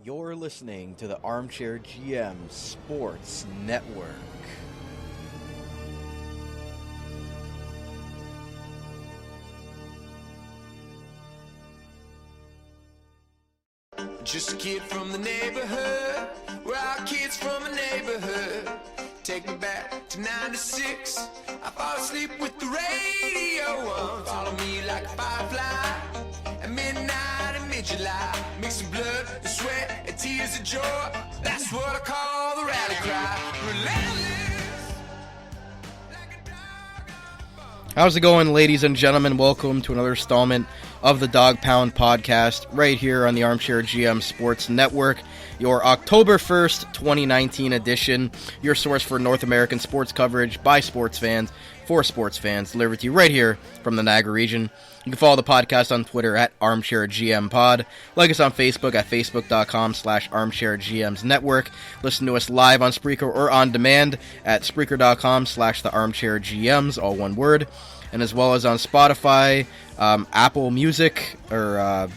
You're listening to the Armchair GM Sports Network. Just a kid from the neighborhood. We're all kids from a neighborhood. Take me back to 96. I fall asleep with the radio on. Follow me like a firefly. At midnight in mid-July. Mixing blood and sweat and tears of joy. That's what I call the rally cry. Relentless. Like a dog on a bone. How's it going, ladies and gentlemen? Welcome to another installment of the Dog Pound podcast right here on the Armchair GM Sports Network, your October 1st, 2019 edition, your source for North American sports coverage by sports fans, for sports fans, delivered to you right here from the Niagara region. You can follow the podcast on Twitter at ArmchairGMPod, like us on Facebook at facebook.com/ArmchairGMsNetwork, listen to us live on Spreaker or on demand at Spreaker.com/TheArmchairGMs, all one word, and as well as on Spotify, Apple Music, or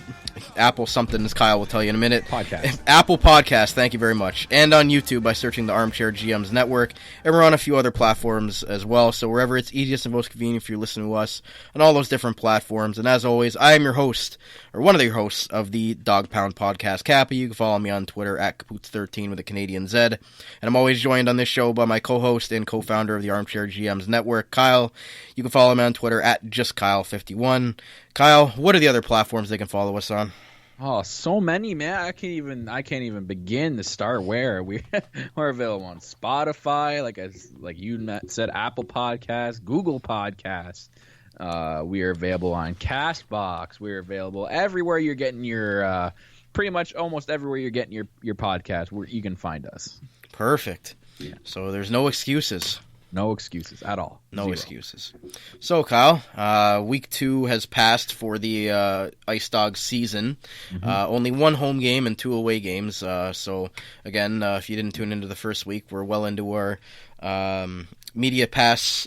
Apple something, as Kyle will tell you in a minute. Podcast. Apple Podcast, thank you very much. And on YouTube by searching the Armchair GMs Network. And we're on a few other platforms as well, so wherever it's easiest and most convenient for you to listen to us on all those different platforms. And as always, I am your host, or one of your hosts of the Dog Pound Podcast, Cappy. You can follow me on Twitter at Capoots13 with a Canadian Z. And I'm always joined on this show by my co-host and co-founder of the Armchair GMs Network, Kyle. You can follow me on Twitter at JustKyle51. Kyle, what are the other platforms they can follow us on? Oh, so many, man. I can't even begin to start where we're available on Spotify, like you said, Apple Podcasts, Google Podcasts. We are available on Castbox. We're available everywhere you're getting your pretty much almost everywhere you're getting your podcast, where you can find us. Perfect. Yeah. So there's no excuses. No excuses at all. No Zero. excuses. So, Kyle, week 2 has passed for the Ice Dogs season. Mm-hmm. Only one home game and 2 away games. So, again, if you didn't tune into the first week, we're well into our media pass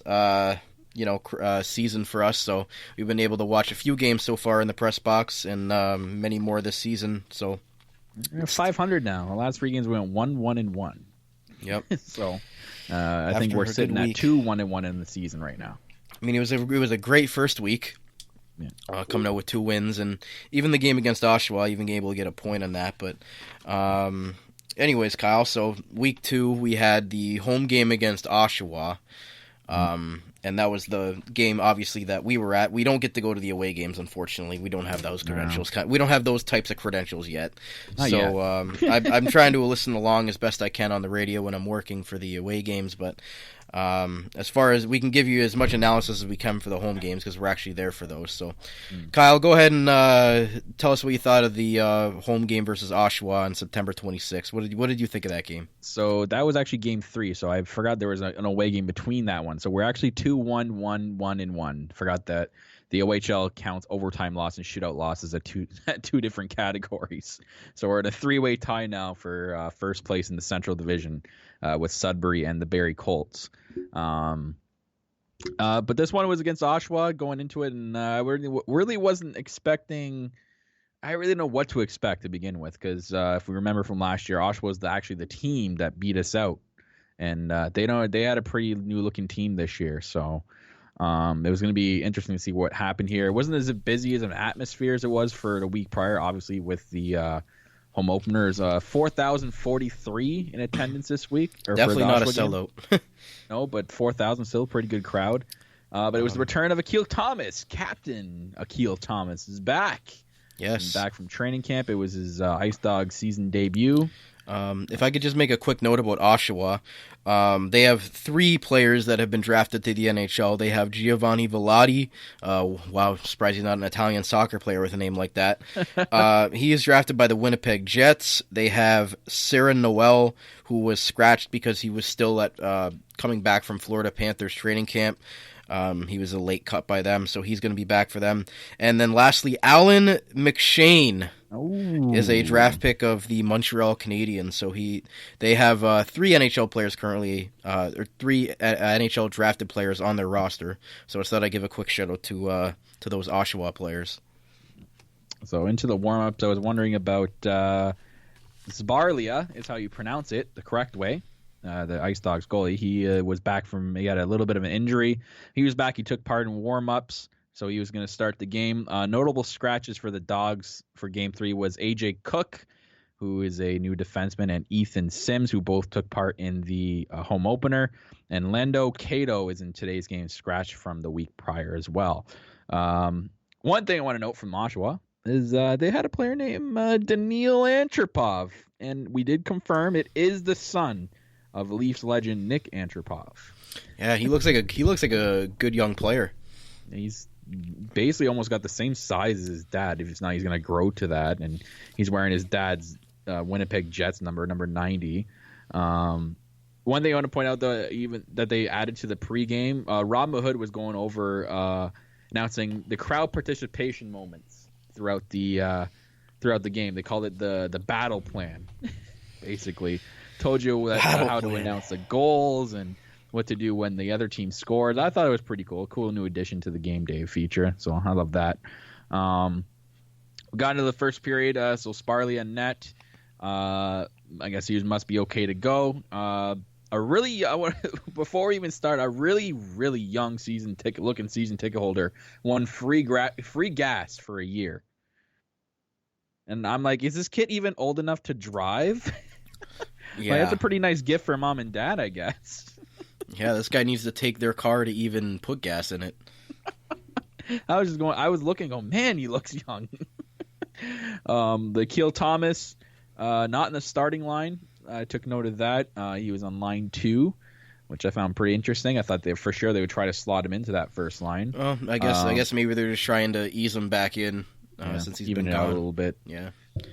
season for us. So, we've been able to watch a few games so far in the press box and many more this season. So, We're 500 now. The last 3 games we went 1-1-1. Yep. So, I think we're sitting at 2-1-1 in the season right now. I mean, it was a great first week, coming out with 2 wins, and even the game against Oshawa, even able to get a point on that. But, anyways, Kyle, so week 2 we had the home game against Oshawa, and that was the game, obviously, that we were at. We don't get to go to the away games, unfortunately. We don't have those credentials. No. We don't have those types of credentials yet. Not yet. I'm trying to listen along as best I can on the radio when I'm working for the away games, but as far as we can give you as much analysis as we can for the home games, because we're actually there for those. So, Kyle, go ahead and tell us what you thought of the home game versus Oshawa on September 26th. What did you think of that game? So that was actually game 3. So I forgot there was an away game between that one. So we're actually 2-1-1-1-1. Forgot that the OHL counts overtime loss and shootout losses at two different categories. So we're at a 3-way tie now for first place in the Central Division with Sudbury and the Barrie Colts. But this one was against Oshawa going into it, and I really wasn't expecting. I really didn't know what to expect to begin with, because if we remember from last year, Oshawa was actually the team that beat us out, and they had a pretty new looking team this year. So it was going to be interesting to see what happened here. It wasn't as busy as an atmosphere as it was for the week prior, obviously with the home openers. 4,043 in attendance this week. Definitely not a sellout. No, but 4,000, still a pretty good crowd. But it was the return of Akil Thomas. Captain Akil Thomas is back. Yes. He's back from training camp. It was his Ice Dog season debut. If I could just make a quick note about Oshawa, they have 3 players that have been drafted to the NHL. They have Giovanni Velati. Wow, surprised he's not an Italian soccer player with a name like that. He is drafted by the Winnipeg Jets. They have Sarah Noel, who was scratched because he was still coming back from Florida Panthers training camp. He was a late cut by them, so he's going to be back for them. And then lastly, Alan McShane is a draft pick of the Montreal Canadiens. So they have 3 NHL players currently, or 3 NHL drafted players on their roster. So I thought I'd give a quick shout out to those Oshawa players. So into the warm-ups, I was wondering about Zbarlia is how you pronounce it, the correct way. The Ice Dogs goalie. He was back he had a little bit of an injury. He was back. He took part in warm-ups, so he was going to start the game. Notable scratches for the Dogs for Game 3 was AJ Cook, who is a new defenseman, and Ethan Sims, who both took part in the home opener. And Lando Cato is in today's game, scratched from the week prior as well. One thing I want to note from Oshawa is they had a player named Daniil Antropov, and we did confirm it is the son of Leafs legend Nick Antropov. Yeah, he looks like a good young player. He's basically almost got the same size as his dad. If it's not, he's going to grow to that, and he's wearing his dad's Winnipeg Jets number 90. One thing I want to point out, even that they added to the pregame, Rob Mahood was going over announcing the crowd participation moments throughout the game. They called it the battle plan. Basically, told you how to announce the goals and what to do when the other team scores. I thought it was pretty cool. A cool new addition to the game day feature. So I love that. We got into the first period. So Sparley and net. I guess he must be okay to go. Before we even start, a really, really young season ticket holder won free gas for a year. And I'm like, is this kid even old enough to drive? Yeah, Like, that's a pretty nice gift for mom and dad, I guess. Yeah, this guy needs to take their car to even put gas in it. I was looking, man, he looks young. The Keel Thomas, not in the starting line. I took note of that. He was on line 2, which I found pretty interesting. I thought they would try to slot him into that first line. Well, I guess maybe they're just trying to ease him back in since he's even been it out gone a little bit. Yeah.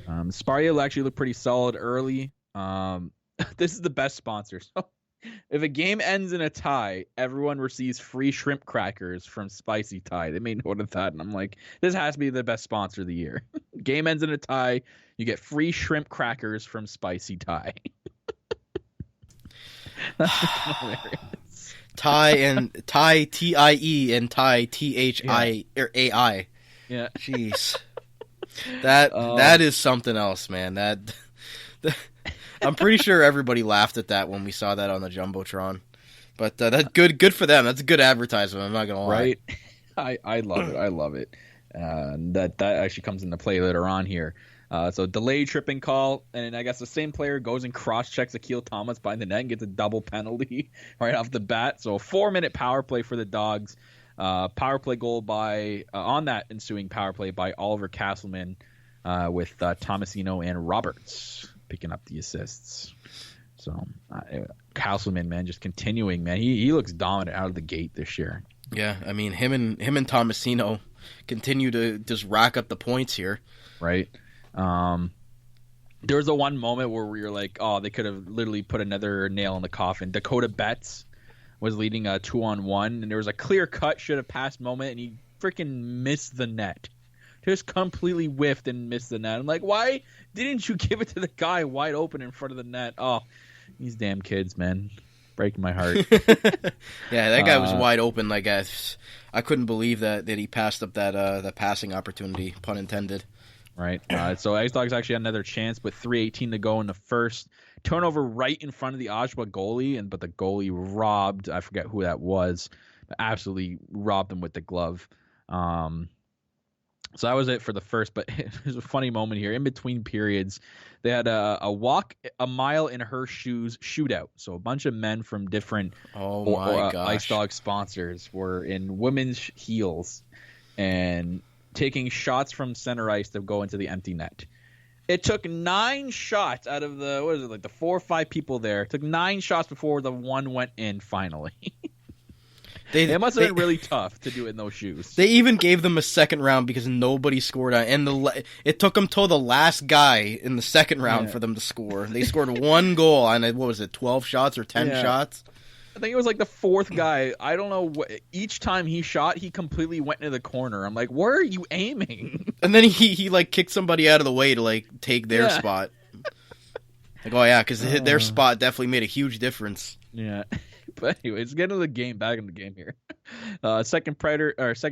Sparria actually looked pretty solid early. This is the best sponsor. So if a game ends in a tie, everyone receives free shrimp crackers from Spicy Tie. They made note of that, and I'm like, this has to be the best sponsor of the year. Game ends in a tie, you get free shrimp crackers from Spicy Tie. That's hilarious. Tie TIE and Tie THI. Yeah. Jeez. That is something else, man. That I'm pretty sure everybody laughed at that when we saw that on the Jumbotron. But that's good for them. That's a good advertisement, I'm not going to lie. Right? I love it. I love it. That actually comes into play later on here. So delayed tripping call, and I guess the same player goes and cross-checks Akil Thomas by the net and gets a double penalty right off the bat. So a 4-minute power play for the Dogs. Power play goal on that ensuing power play by Oliver Castleman with Tomasino and Roberts picking up the assists. So Castleman, man, just continuing, man. He looks dominant out of the gate this year. Yeah, I mean, him and Tomasino continue to just rack up the points here. Right. There was a one moment where we were like, oh, they could have literally put another nail in the coffin. Dakota Betts was leading a 2-on-1, and there was a clear cut, should have passed moment, and he freaking missed the net. Just completely whiffed and missed the net. I'm like, why didn't you give it to the guy wide open in front of the net? Oh, these damn kids, man. Breaking my heart. Yeah, that guy was wide open. Like, I couldn't believe that he passed up that passing opportunity, pun intended. Right. So Ice Dogs actually had another chance, but 3:18 to go in the first. Turnover right in front of the Oshawa goalie, but the goalie robbed, I forget who that was, but absolutely robbed him with the glove. So that was it for the first, but there's a funny moment here. In between periods, they had a walk a mile in her shoes shootout. So a bunch of men from different Ice Dog sponsors were in women's heels and taking shots from center ice to go into the empty net. It took 9 shots out of the 4 or 5 people there. It took 9 shots before the one went in finally. It must have been really tough to do it in those shoes. They even gave them a second round because nobody scored on, and it took them till the last guy in the second round for them to score. They scored 1 goal on, 12 shots or 10 shots? I think it was like the 4th guy. I don't know. Each time he shot, he completely went into the corner. I'm like, where are you aiming? And then he like kicked somebody out of the way to like take their spot. Like, oh yeah, because their spot definitely made a huge difference. Yeah. But anyways, get into the game. Back in the game here. Second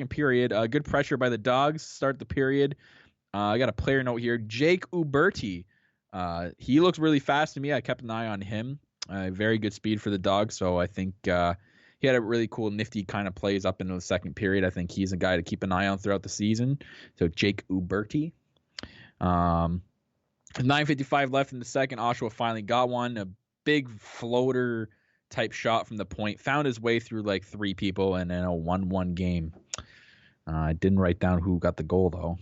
period. Good pressure by the Dogs. Start the period. I got a player note here. Jake Uberti He looks really fast to me. I kept an eye on him. Very good speed for the Dogs. So I think he had a really cool, nifty kind of plays up into the second period. I think he's a guy to keep an eye on throughout the season. So Jake Uberti. 9:55 left in the second. Oshawa finally got one. A big floater type shot from the point. Found his way through like three people and in a 1-1 game. I didn't write down who got the goal, though.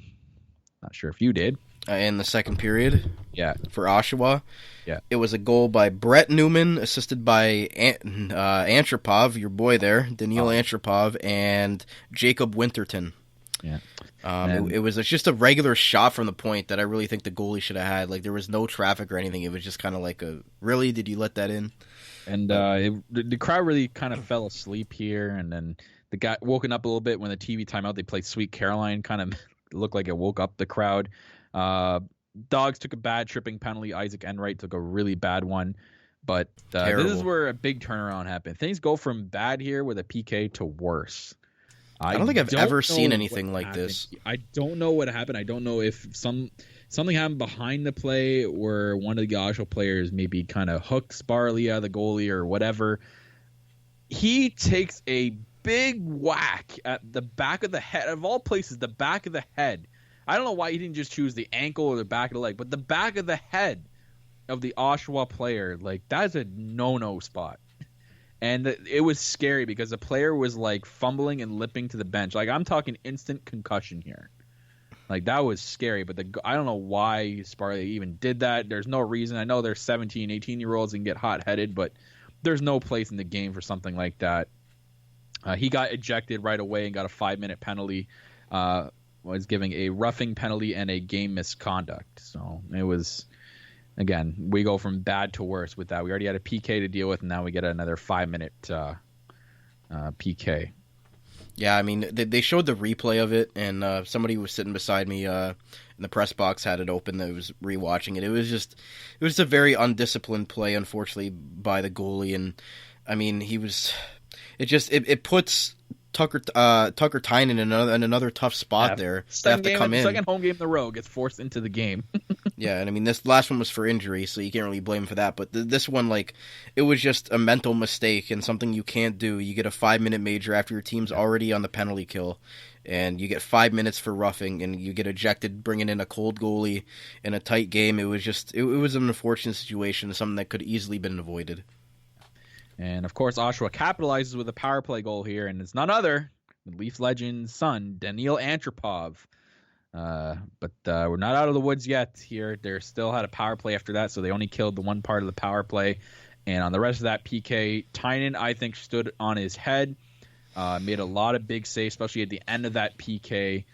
Not sure if you did. In the second period, yeah, for Oshawa, yeah, it was a goal by Brett Newman, assisted by Antropov, your boy there, Daniil Antropov, and Jacob Winterton. Yeah, it was just a regular shot from the point that I really think the goalie should have had. Like, there was no traffic or anything. It was just kind of like really? Did you let that in? And the crowd really kind of fell asleep here, and then the guy woken up a little bit when the TV timeout. They played Sweet Caroline, kind of looked like it woke up the crowd. Dogs took a bad tripping penalty. Isaac Enright took a really bad one. But this is where a big turnaround happened. Things go from bad here with a PK to worse. I don't think I've ever seen anything like this. I don't know what happened. I don't know if something happened behind the play where one of the Oshawa players maybe kind of hooked Sparlia, the goalie, or whatever. He takes a big whack at the back of the head. Of all places, the back of the head. I don't know why he didn't just choose the ankle or the back of the leg, but the back of the head of the Oshawa player, like, that's a no-no spot. And it was scary because the player was, like, fumbling and limping to the bench. Like, I'm talking instant concussion here. Like, that was scary, but I don't know why Sparley even did that. There's no reason. I know there's 17, 18-year-olds and get hot-headed, but there's no place in the game for something like that. He got ejected right away and got a 5-minute penalty. Was giving a roughing penalty and a game misconduct. So it was, again, we go from bad to worse with that. We already had a PK to deal with, and now we get another 5-minute PK. Yeah, I mean, they showed the replay of it, and somebody was sitting beside me in the press box, had it open, that was rewatching it. It was just a very undisciplined play, unfortunately, by the goalie, and I mean, it puts Tucker Tynan in another tough spot there. They have to come in. Second home game in the row, gets forced into the game. Yeah, and I mean, this last one was for injury, so you can't really blame him for that. But this one, like, it was just a mental mistake and something you can't do. You get a 5-minute major after your team's already on the penalty kill, and you get 5 minutes for roughing, and you get ejected, bringing in a cold goalie in a tight game. It was just, it was an unfortunate situation, something that could easily been avoided. And, of course, Oshawa capitalizes with a power play goal here, and it's none other than Leafs legend's son, Daniil Antropov. But we're not out of the woods yet here. They still had a power play after that, so they only killed the one part of the power play. And on the rest of that PK, Tynan, I think, stood on his head, made a lot of big saves, especially at the end of that PK.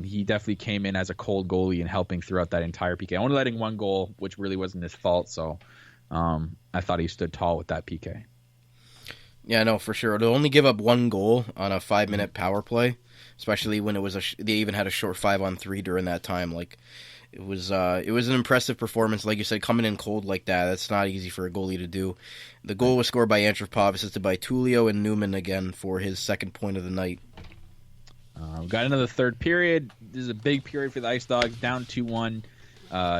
He definitely came in as a cold goalie and helping throughout that entire PK. Only letting one goal, which really wasn't his fault, so I thought he stood tall with that PK. Yeah, no, for sure. To only give up one goal on a 5-minute power play, especially when it was they even had a short 5-on-3 during that time. Like, it was an impressive performance. Like you said, coming in cold like that, that's not easy for a goalie to do. The goal was scored by Antropov, assisted by Tullio and Newman again for his second point of the night. We've got another third period. This is a big period for the Ice Dogs, down 2-1.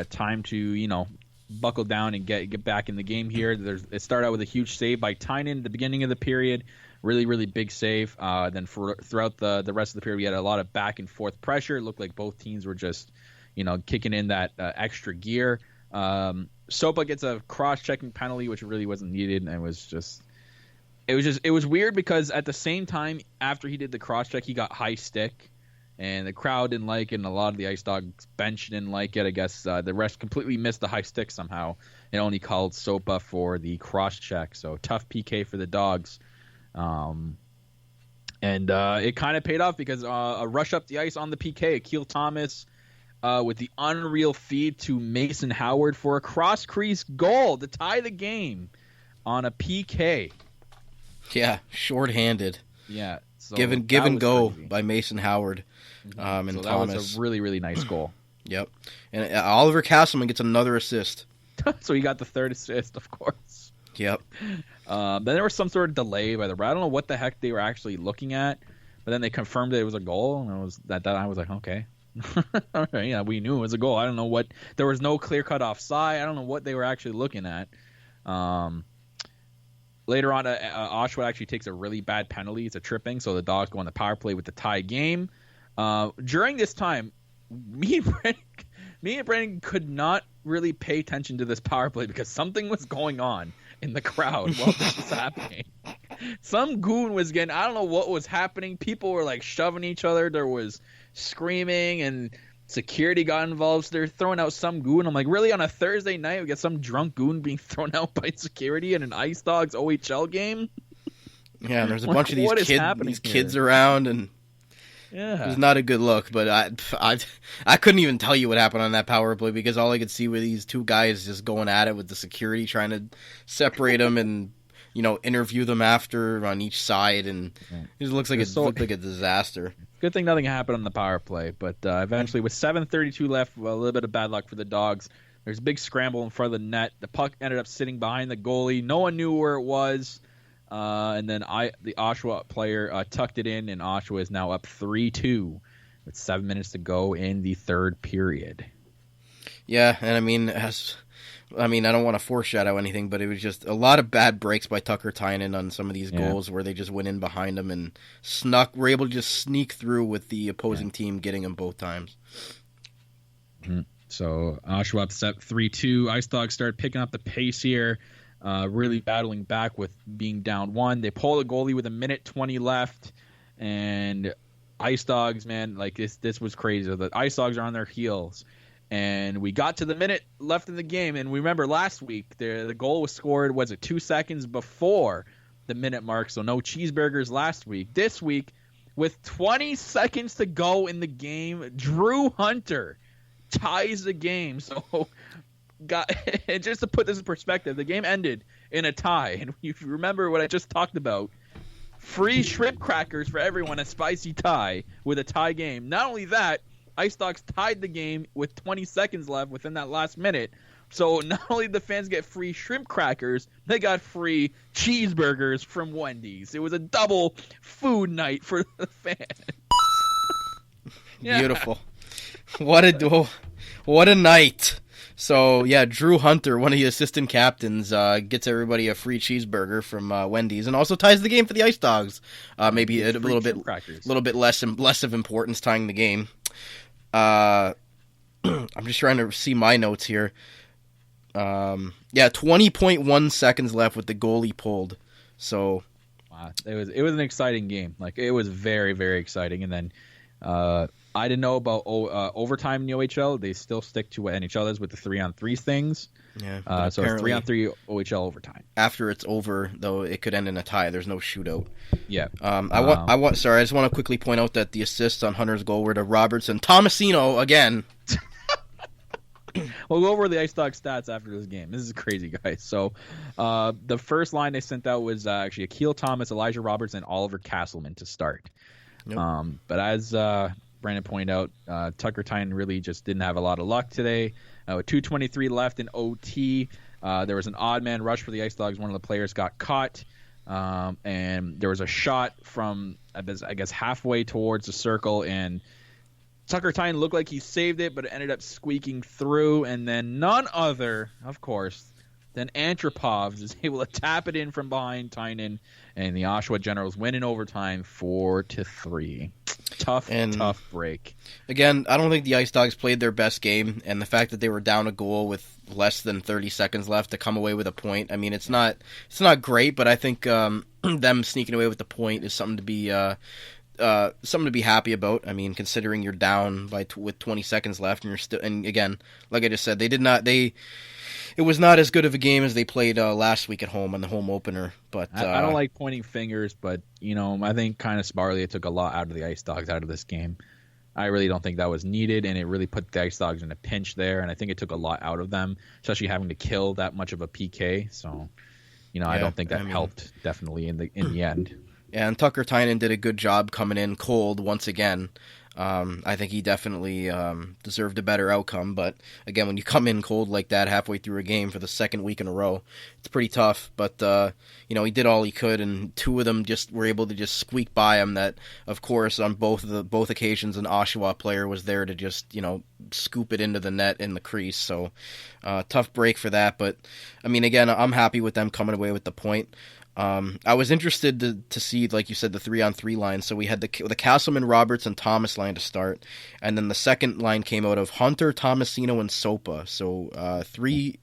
Time to, buckle down and get back in the game here. It started out with a huge save by Tynan at the beginning of the period. Really, really big save. Then throughout the rest of the period, we had a lot of back and forth pressure. It looked like both teams were just, kicking in that extra gear. Sopa gets a cross-checking penalty, which really wasn't needed, and it was weird because at the same time, after he did the cross-check, he got high stick. And the crowd didn't like it, and a lot of the Ice Dogs bench didn't like it. I guess the rest completely missed the high stick somehow and only called Sopa for the cross-check. So tough PK for the Dogs. And it kind of paid off because a rush up the ice on the PK, Akil Thomas with the unreal feed to Mason Howard for a cross-crease goal to tie the game on a PK. Yeah, short-handed. Yeah. So give and go crazy by Mason Howard and so that Thomas. was a really, really nice goal. Yep. And Oliver Castleman gets another assist. So he got the third assist, of course. Yep. Then there was some sort of delay by the ref. I don't know what the heck they were actually looking at, but then they confirmed that it was a goal, and I was like, okay, All right, yeah, we knew it was a goal. I don't know what. There was no clear-cut offside. I don't know what they were actually looking at. Later on, Oshawa actually takes a really bad penalty. It's a tripping, so the Dogs go on the power play with the tie game. During this time, me and Brandon could not really pay attention to this power play because something was going on in the crowd while this was happening. Some goon was getting, I don't know what was happening. People were like shoving each other. There was screaming and security got involved. So they're throwing out some goon. I'm like, really, on a Thursday night we get some drunk goon being thrown out by security in an Ice Dogs OHL game? Yeah, there's a bunch of these kids around, and yeah, it was not a good look. But I couldn't even tell you what happened on that power play because all I could see were these two guys just going at it with the security, trying to separate them and interview them after on each side, and it just looked like a disaster. Good thing nothing happened on the power play, but eventually with 7:32 left, a little bit of bad luck for the Dogs. There's a big scramble in front of the net. The puck ended up sitting behind the goalie. No one knew where it was. And then the Oshawa player tucked it in, and Oshawa is now up 3-2 with 7 minutes to go in the third period. Yeah, and I don't want to foreshadow anything, but it was just a lot of bad breaks by Tucker Tynan on some of these goals where they just went in behind him and were able to just sneak through with the opposing team getting them both times. Mm-hmm. So Oshawa up 3-2. Ice Dogs started picking up the pace here. Really battling back with being down 1. They pull the goalie with 1:20 left, and Ice Dogs, man, like this was crazy. The Ice Dogs are on their heels, and we got to the minute left in the game, and we remember last week the goal was scored, 2 seconds before the minute mark, so no cheeseburgers last week. This week, with 20 seconds to go in the game, Drew Hunter ties the game, so... just to put this in perspective, the game ended in a tie, and if you remember what I just talked about, free shrimp crackers for everyone, a spicy tie with a tie game. Not only that, Ice Dogs tied the game with 20 seconds left within that last minute. So not only did the fans get free shrimp crackers, they got free cheeseburgers from Wendy's. It was a double food night for the fans. Beautiful. What a night. So, yeah, Drew Hunter, one of the assistant captains, gets everybody a free cheeseburger from Wendy's and also ties the game for the Ice Dogs. Maybe a little bit less of importance tying the game. I'm just trying to see my notes here. 20.1 seconds left with the goalie pulled. So, wow, it was an exciting game. Like, it was very, very exciting. And then I didn't know about overtime in the OHL. They still stick to what NHL is with the 3-on-3 things. Yeah. So it's 3-on-3 OHL overtime. After it's over, though, it could end in a tie. There's no shootout. Yeah. I just want to quickly point out that the assists on Hunter's goal were to Robertson. Tomasino again. We'll go over the Ice Dog stats after this game. This is crazy, guys. So the first line they sent out was actually Akil Thomas, Elijah Roberts, and Oliver Castleman to start. Yep. But as Brandon pointed out, Tucker Tynan really just didn't have a lot of luck today. With 2:23 left in OT, there was an odd man rush for the Ice Dogs. One of the players got caught, and there was a shot from, I guess, halfway towards the circle, and Tucker Tynan looked like he saved it, but it ended up squeaking through, and then none other, of course, than Antropov is able to tap it in from behind Tynan, and the Oshawa Generals win in overtime 4-3. Tough break. Again, I don't think the Ice Dogs played their best game, and the fact that they were down a goal with less than 30 seconds left to come away with a point, I mean, it's not great, but I think them sneaking away with the point is something to be happy about. I mean, considering you're down with 20 seconds left, and you're still, and again, like I just said, it was not as good of a game as they played last week at home on the home opener. But I don't like pointing fingers, but I think kind of Sparley took a lot out of the Ice Dogs out of this game. I really don't think that was needed, and it really put the Ice Dogs in a pinch there, and I think it took a lot out of them, especially having to kill that much of a PK. So, I don't think that helped definitely in the end. Yeah, and Tucker Tynan did a good job coming in cold once again. I think he definitely deserved a better outcome. But again, when you come in cold like that halfway through a game for the second week in a row, it's pretty tough. But he did all he could, and two of them just were able to just squeak by him. That, of course, on both occasions, an Oshawa player was there to just scoop it into the net in the crease. So tough break for that. But I mean, again, I'm happy with them coming away with the point. I was interested to see, like you said, the 3-on-3 line. So we had the Castleman, Roberts, and Thomas line to start, and then the second line came out of Hunter, Tomasino, and Sopa. So three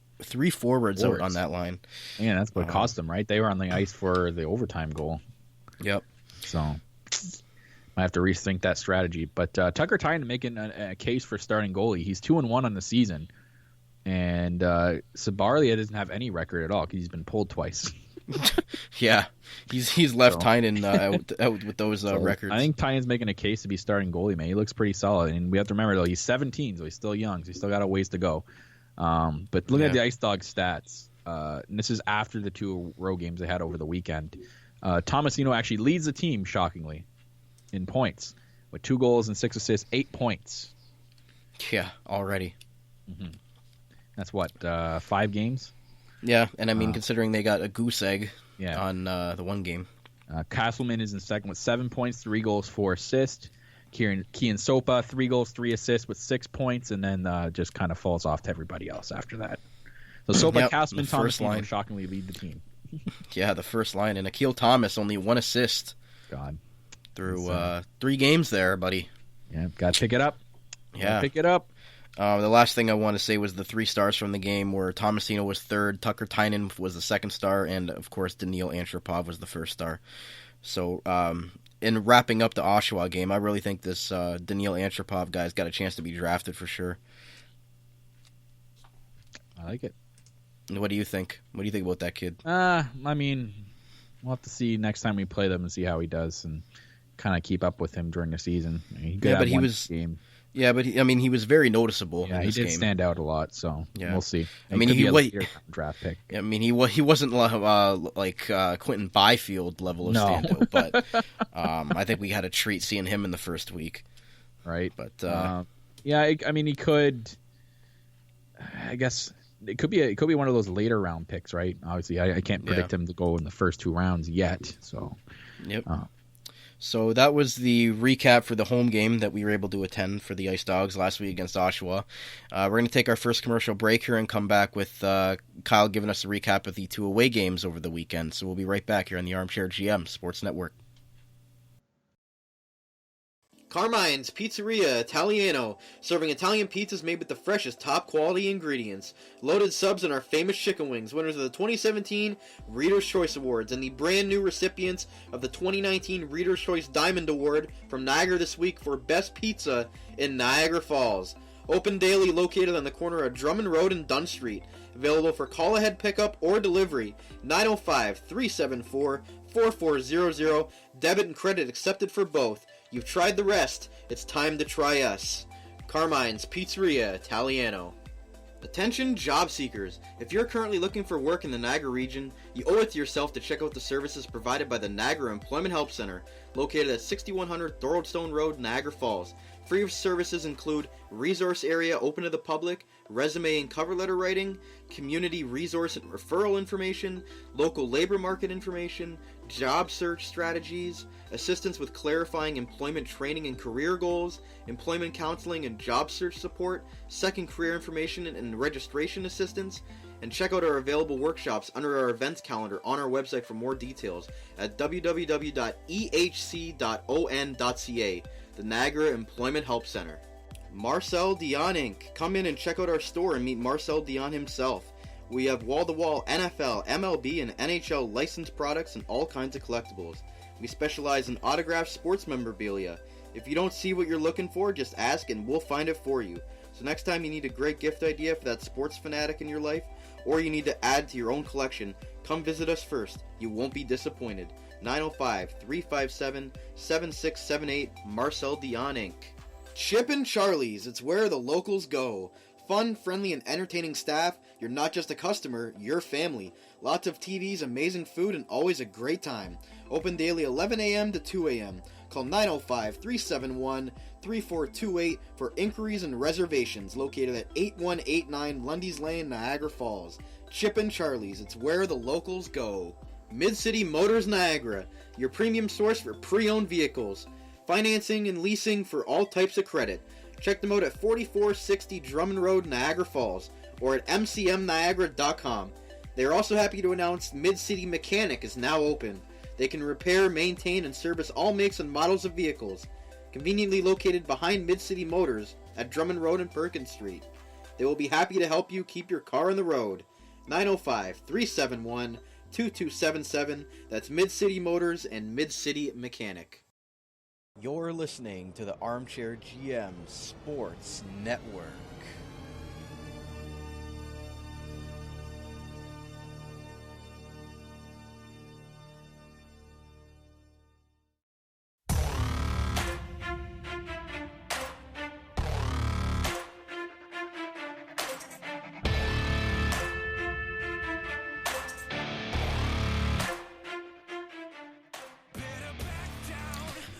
forwards out on that line. Yeah, that's what cost them, right? They were on the ice for the overtime goal. Yep. So I have to rethink that strategy. But Tucker Tynan making a case for starting goalie. He's 2-1 on the season, and Sabarlia doesn't have any record at all because he's been pulled twice. Yeah, he's left Tynan out with those records. I think Tynan's making a case to be starting goalie, man. He looks pretty solid, and we have to remember though he's 17, so he's still young, so he's still got a ways to go. But looking at the Ice Dogs stats, and this is after the 2 road games they had over the weekend. Tomasino actually leads the team shockingly in points with 2 goals and 6 assists, 8 points. Yeah, already. Mm-hmm. That's what 5 games. Yeah, and I mean, considering they got a goose egg on the one game. Castleman is in second with 7 points, 3 goals, 4 assists. Kian Sopa, 3 goals, 3 assists with 6 points, and then just kind of falls off to everybody else after that. So Sopa, Castleman, Thomas shockingly lead the team. Yeah, the first line. And Akil Thomas, only 1 assist. God. Through 3 games there, buddy. Yeah, got to pick it up. Yeah. Pick it up. The last thing I want to say was the 3 stars from the game, where Tomasino was third, Tucker Tynan was the second star, and, of course, Daniil Antropov was the first star. So, in wrapping up the Oshawa game, I really think this Daniil Antropov guy's got a chance to be drafted for sure. I like it. What do you think? What do you think about that kid? I mean, we'll have to see next time we play them and see how he does and kind of keep up with him during the season. He was very noticeable. Yeah, in this he did game. Stand out a lot, so we'll see. I mean, he was draft pick. I mean, he wasn't like Quentin Byfield level of standout, but I think we had a treat seeing him in the first week. Right, but I mean, he could. I guess it could be one of those later round picks, right? Obviously, I can't predict him to go in the first 2 rounds yet. So, yep. So that was the recap for the home game that we were able to attend for the Ice Dogs last week against Oshawa. We're going to take our first commercial break here and come back with Kyle giving us a recap of the 2 away games over the weekend. So we'll be right back here on the Armchair GM Sports Network. Carmine's Pizzeria Italiano, serving Italian pizzas made with the freshest, top-quality ingredients. Loaded subs and our famous chicken wings, winners of the 2017 Reader's Choice Awards, and the brand-new recipients of the 2019 Reader's Choice Diamond Award from Niagara this week for Best Pizza in Niagara Falls. Open daily, located on the corner of Drummond Road and Dunn Street. Available for call-ahead pickup or delivery. 905-374-4400. Debit and credit accepted for both. You've tried the rest, it's time to try us. Carmine's Pizzeria Italiano. Attention job seekers. If you're currently looking for work in the Niagara region, you owe it to yourself to check out the services provided by the Niagara Employment Help Center, located at 6100 Thoroldstone Road, Niagara Falls. Free services include resource area open to the public, resume and cover letter writing, community resource and referral information, local labor market information, job search strategies, assistance with clarifying employment training and career goals, employment counseling and job search support, second career information and registration assistance, and check out our available workshops under our events calendar on our website for more details at www.ehc.on.ca, the Niagara Employment Help Center. Marcel Dion Inc. Come in and check out our store and meet Marcel Dion himself. We have wall-to-wall NFL, MLB, and NHL licensed products and all kinds of collectibles. We specialize in autographed sports memorabilia. If you don't see what you're looking for, just ask and we'll find it for you. So next time you need a great gift idea for that sports fanatic in your life, or you need to add to your own collection, come visit us first. You won't be disappointed. 905-357-7678, Marcel Dion Inc. Chippin' Charlie's, it's where the locals go. Fun, friendly, and entertaining staff. You're not just a customer, you're family. Lots of TVs, amazing food, and always a great time. Open daily 11 a.m. to 2 a.m. Call 905-371-3428 for inquiries and reservations, located at 8189 Lundy's Lane, Niagara Falls. Chippin' Charlie's, it's where the locals go. Mid-City Motors Niagara, your premium source for pre-owned vehicles. Financing and leasing for all types of credit. Check them out at 4460 Drummond Road, Niagara Falls, or at mcmniagara.com. They are also happy to announce Mid-City Mechanic is now open. They can repair, maintain, and service all makes and models of vehicles. Conveniently located behind Mid-City Motors at Drummond Road and Perkins Street. They will be happy to help you keep your car on the road. 905-371-2277. That's Mid-City Motors and Mid-City Mechanic. You're listening to the Armchair GM Sports Network.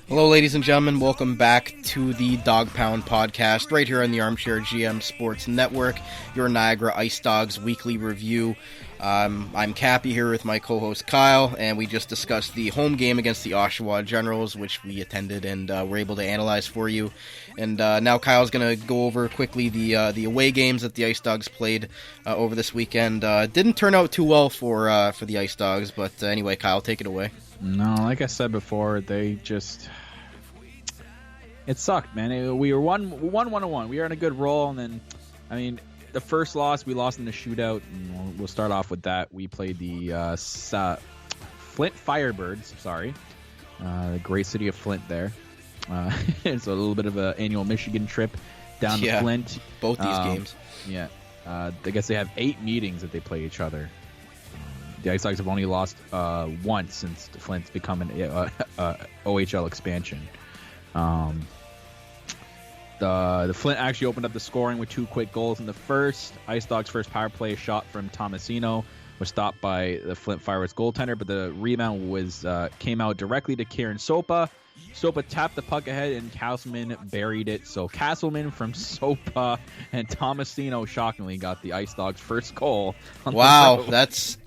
Hello, ladies and gentlemen. Welcome back to the Dog Pound podcast, right here on the Armchair GM Sports Network, your Niagara Ice Dogs weekly review. I'm Cappy here with my co-host Kyle, and we just discussed the home game against the Oshawa Generals, which we attended and were able to analyze for you. And now Kyle's going to go over quickly the away games that the Ice Dogs played over this weekend. Didn't turn out too well for the Ice Dogs, but anyway, Kyle, take it away. No, like I said before, it sucked, man. We were 1-1. We were on a good roll, and then, the first loss, we lost in the shootout, and we'll start off with that. We played the FLNT Firebirds, the great city of Flint there. It's a little bit of an annual Michigan trip down to Flint. Both these games. Yeah. I guess they have 8 meetings that they play each other. The Ice Dogs have only lost once since the Flint's become an OHL expansion. The Flint actually opened up the scoring with 2 quick goals in the first. Ice Dogs' first power play shot from Tomasino was stopped by the Flint Firebirds goaltender, but the rebound came out directly to Kieran Sopa. Sopa tapped the puck ahead, and Castleman buried it. So Castleman from Sopa and Tomasino shockingly got the Ice Dogs' first goal. Wow, that's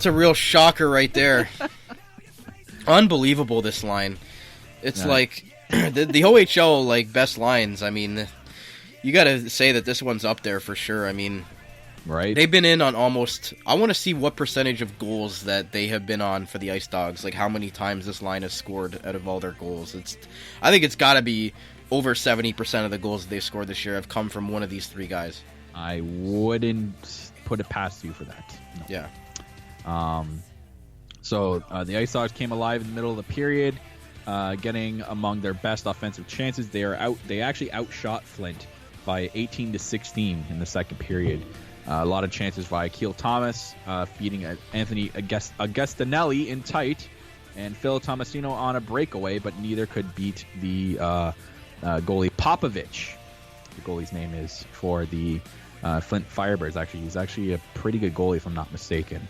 a real shocker right there. Unbelievable, this line. It's like the OHL best lines. You got to say that this one's up there for sure. Right? They've been in on almost. I want to see what percentage of goals that they have been on for the Ice Dogs. Like how many times this line has scored out of all their goals. I think it's got to be over 70% of the goals that they've scored this year have come from one of these 3 guys. I wouldn't put it past you for that. No. Yeah. So the Ice Dogs came alive in the middle of the period, getting among their best offensive chances. They actually outshot Flint by 18-16 in the second period. A lot of chances by Keel Thomas, feeding Anthony Agustinelli in tight, and Phil Tomasino on a breakaway, but neither could beat the goalie Popovich. The goalie's name is for the Flint Firebirds. Actually, he's actually a pretty good goalie, if I'm not mistaken.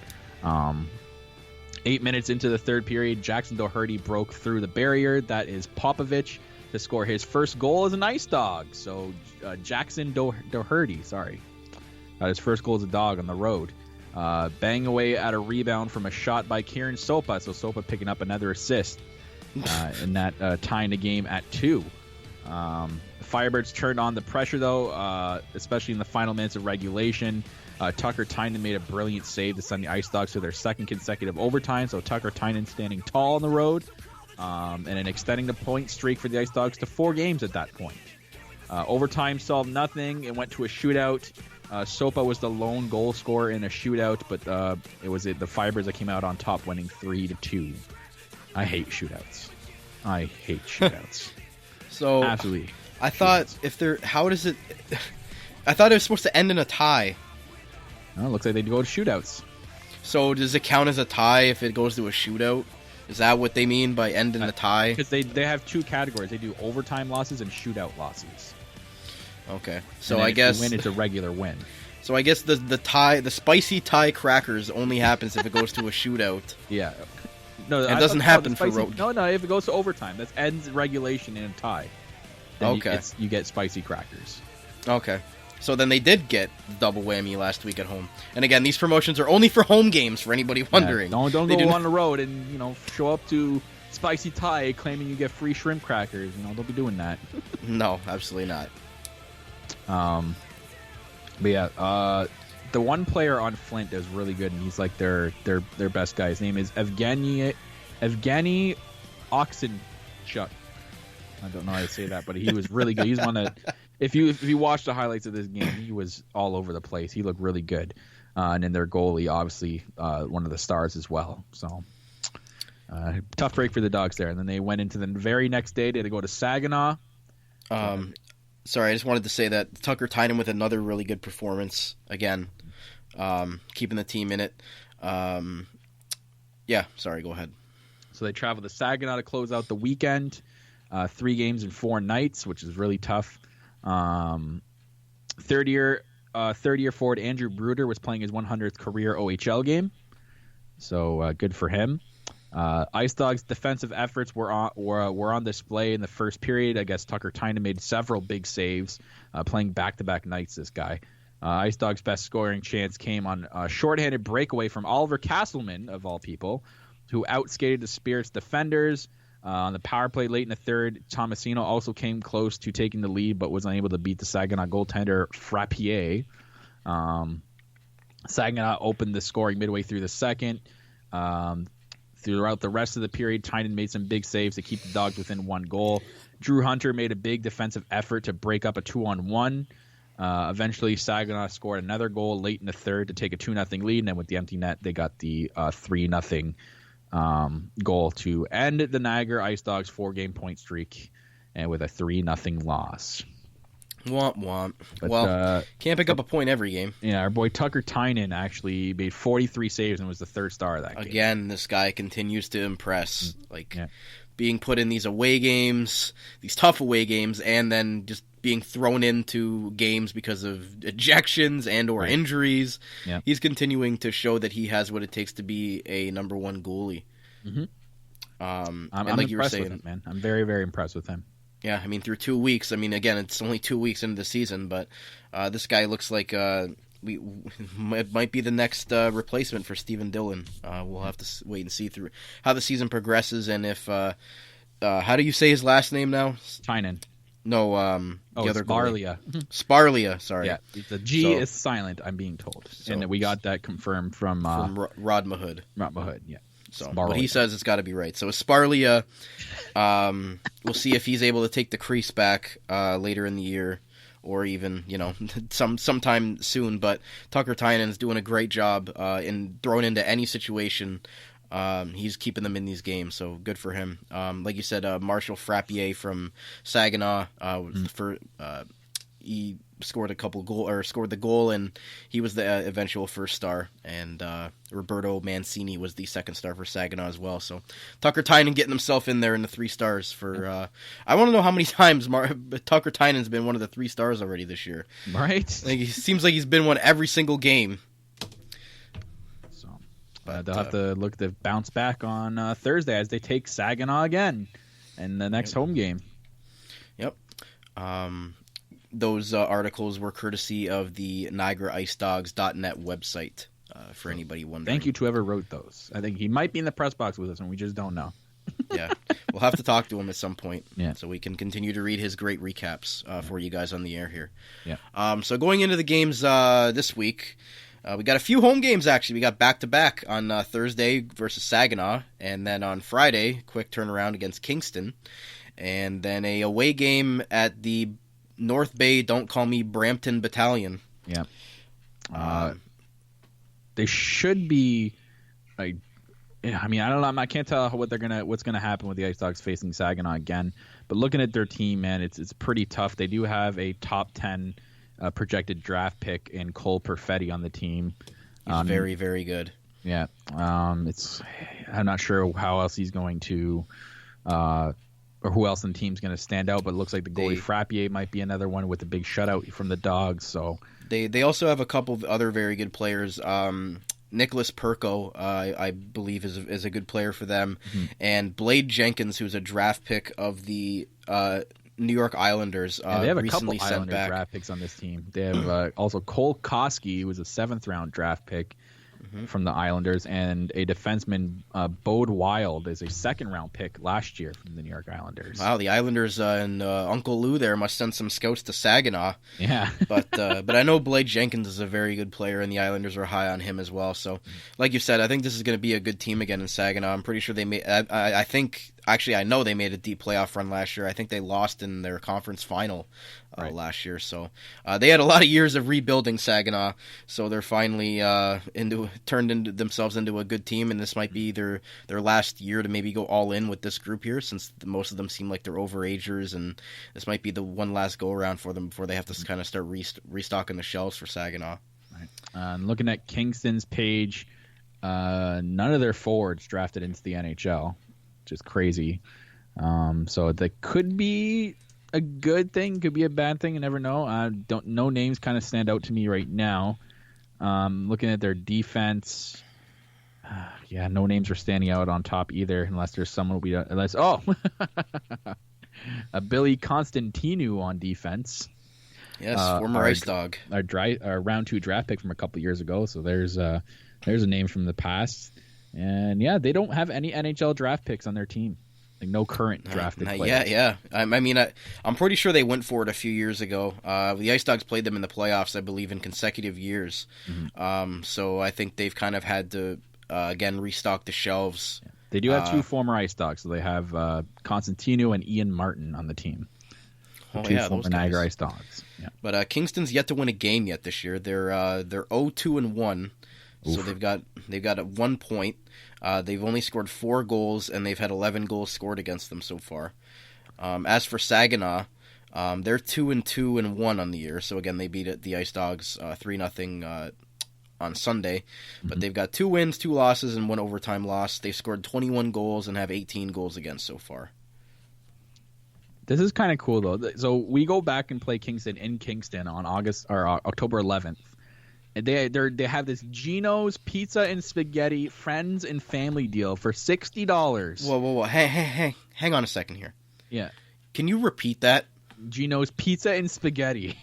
8 minutes into the third period, Jackson Doherty broke through the barrier. That is Popovich to score his first goal as an Ice Dog. So Jackson Doherty, got his first goal as a Dog on the road. Bang away at a rebound from a shot by Kieran Sopa. So Sopa picking up another assist in that tying the game at 2. The Firebirds turned on the pressure, though, especially in the final minutes of regulation. Tucker Tynan made a brilliant save to send the Ice Dogs to their second consecutive overtime. So Tucker Tynan standing tall on the road and then extending the point streak for the Ice Dogs to 4 games at that point. Overtime solved nothing. It went to a shootout. Sopa was the lone goal scorer in a shootout, but it was the Firebirds that came out on top, winning 3-2. I hate shootouts. So absolutely. I thought I thought it was supposed to end in a tie. Well, it looks like they go to shootouts. So does it count as a tie if it goes to a shootout? Is that what they mean by ending the tie? Because they have 2 categories. They do overtime losses and shootout losses. Okay, so I guess if you win, it's a regular win. So I guess the spicy tie crackers only happens if it goes to a shootout. Yeah, No, it doesn't happen for road. No, if it goes to overtime, that ends regulation in a tie. Then Okay. you get spicy crackers. Okay. So then they did get double whammy last week at home. And again, these promotions are only for home games for anybody wondering. Yeah, don't go on the road and show up to spicy tie claiming you get free shrimp crackers. Don't be doing that. No, absolutely not. But yeah, the one player on Flint is really good, and he's like their best guy. His name is Evgeny Oxenchuk. I don't know how to say that, but he was really good. He's one that, if you watch the highlights of this game, he was all over the place. He looked really good. And then their goalie, obviously, one of the stars as well. So tough break for the Dogs there. And then they went into the very next day. They had to go to Saginaw. Sorry, I just wanted to say that Tucker Tynan with another really good performance again, keeping the team in it. Yeah, sorry, go ahead. So they traveled to Saginaw to close out the weekend. 3 games in 4 nights, which is really tough. Third year forward Andrew Bruder was playing his 100th career OHL game, so good for him. Ice Dogs' defensive efforts were on display in the first period. I guess Tucker Tynan made several big saves, playing back-to-back nights. This guy, Ice Dogs' best scoring chance came on a shorthanded breakaway from Oliver Castleman, of all people, who outskated the Spirits defenders. On the power play late in the third, Tomasino also came close to taking the lead, but was unable to beat the Saginaw goaltender Frappier. Saginaw opened the scoring midway through the second. Throughout the rest of the period, Tynan made some big saves to keep the Dogs within 1 goal. Drew Hunter made a big defensive effort to break up a 2-on-1. Eventually, Saginaw scored another goal late in the third to take a 2-0 lead, and then with the empty net, they got the 3-0 goal to end the Niagara Ice Dogs 4-game point streak, and with a 3-0 loss. Womp womp. But, well, can't pick up a point every game. Yeah, our boy Tucker Tynan actually made 43 saves and was the 3rd star of that game. Again, this guy continues to impress. Being put in these away games, these tough away games, and then just being thrown into games because of ejections and or injuries. Yeah. He's continuing to show that he has what it takes to be a number 1 goalie. Mm-hmm. I'm like you were saying, with him, man. I'm very, very impressed with him. Yeah, I mean, through 2 weeks. I mean, again, it's only 2 weeks into the season, but this guy looks like it might be the next replacement for Stephen Dillon. We'll have to wait and see through how the season progresses, and if how do you say his last name now? Tynan. No, the other Sparlia. Sparlia, sorry. Yeah, the G is silent, I'm being told. And we got that confirmed from Rod Mahood. Rod Mahood, yeah. So, but he says it's got to be right. So Sparlia, we'll see if he's able to take the crease back later in the year, or even sometime soon. But Tucker Tynan's doing a great job in throwing into any situation. He's keeping them in these games, so good for him. Like you said, Marshall Frappier from Saginaw he scored scored the goal, and he was the eventual 1st star. And Roberto Mancini was the 2nd star for Saginaw as well. So Tucker Tynan getting himself in there in the 3 stars for. I want to know how many times Tucker Tynan's been one of the 3 stars already this year. Right? He seems like he's been one every single game. They'll have to look to bounce back on Thursday as they take Saginaw again in the next home game. Yep. Those articles were courtesy of the NiagaraIceDogs.net website, for anybody wondering. Thank you to whoever wrote those. I think he might be in the press box with us, and we just don't know. Yeah. We'll have to talk to him at some point, yeah, so we can continue to read his great recaps for you guys on the air here. Yeah. So going into the games this week, we got a few home games, actually. We got back-to-back on Thursday versus Saginaw, and then on Friday, quick turnaround against Kingston, and then a away game at the North Bay Don't Call Me Brampton Battalion. Yeah. They should be, I mean, I don't know. I can't tell what's gonna happen with the Ice Dogs facing Saginaw again. But looking at their team, man, it's pretty tough. They do have a top 10 projected draft pick in Cole Perfetti on the team. He's very, very good. Yeah. I'm not sure how else he's going to, or who else in the team's going to stand out, but it looks like the goalie Frappier might be another one with a big shutout from the Dogs. So they also have a couple of other very good players. Nicholas Perko, I believe, is a good player for them, and Blade Jenkins, who's a draft pick of the New York Islanders. They have a recently couple sent Islander back. draft picks on this team. They have also Cole Koski, who was a 7th-round draft pick from the Islanders, and a defenseman, Bode Wild, is a 2nd-round pick last year from the New York Islanders. Wow, the Islanders and Uncle Lou there must send some scouts to Saginaw. Yeah. but I know Blade Jenkins is a very good player, and the Islanders are high on him as well. So, like you said, I think this is going to be a good team again in Saginaw. I'm pretty sure they made. I think actually I know they made a deep playoff run last year. I think they lost in their conference final last year. So they had a lot of years of rebuilding Saginaw. So they're finally turned themselves into a good team, and this might be their last year to maybe go all in with this group here, since most of them seem like they're overagers, and this might be the one last go around for them before they have to kind of start restocking the shelves for Saginaw. Right. Looking at Kingston's page, none of their forwards drafted into the NHL, which is crazy. So that could be a good thing, could be a bad thing. You never know. No names kind of stand out to me right now. Looking at their defense, no names are standing out on top either, unless there's someone a Billy Constantinu on defense. Yes, former Ice Dog. Our round 2 draft pick from a couple years ago. So there's a name from the past. And they don't have any NHL draft picks on their team. Like no current drafted players. Yeah. I'm pretty sure they went for it a few years ago. The Ice Dogs played them in the playoffs, I believe, in consecutive years. So I think they've kind of had to again restock the shelves. Yeah. They do have 2 former Ice Dogs, so they have Constantino and Ian Martin on the team. Former Niagara Ice Dogs. Yeah. But Kingston's yet to win a game yet this year. They're 0-2-1. So they've got a 1 point. They've only scored 4 goals, and they've had 11 goals scored against them so far. As for Saginaw, they're 2-2-1 on the year. So again, they beat the Ice Dogs 3-0 on Sunday. But they've got 2 wins, 2 losses, and 1 overtime loss. They've scored 21 goals and have 18 goals against so far. This is kind of cool though. So we go back and play Kingston in Kingston on October 11th. They have this Gino's Pizza and Spaghetti Friends and Family deal for $60. Whoa. Hey. Hang on a second here. Yeah. Can you repeat that? Gino's Pizza and Spaghetti.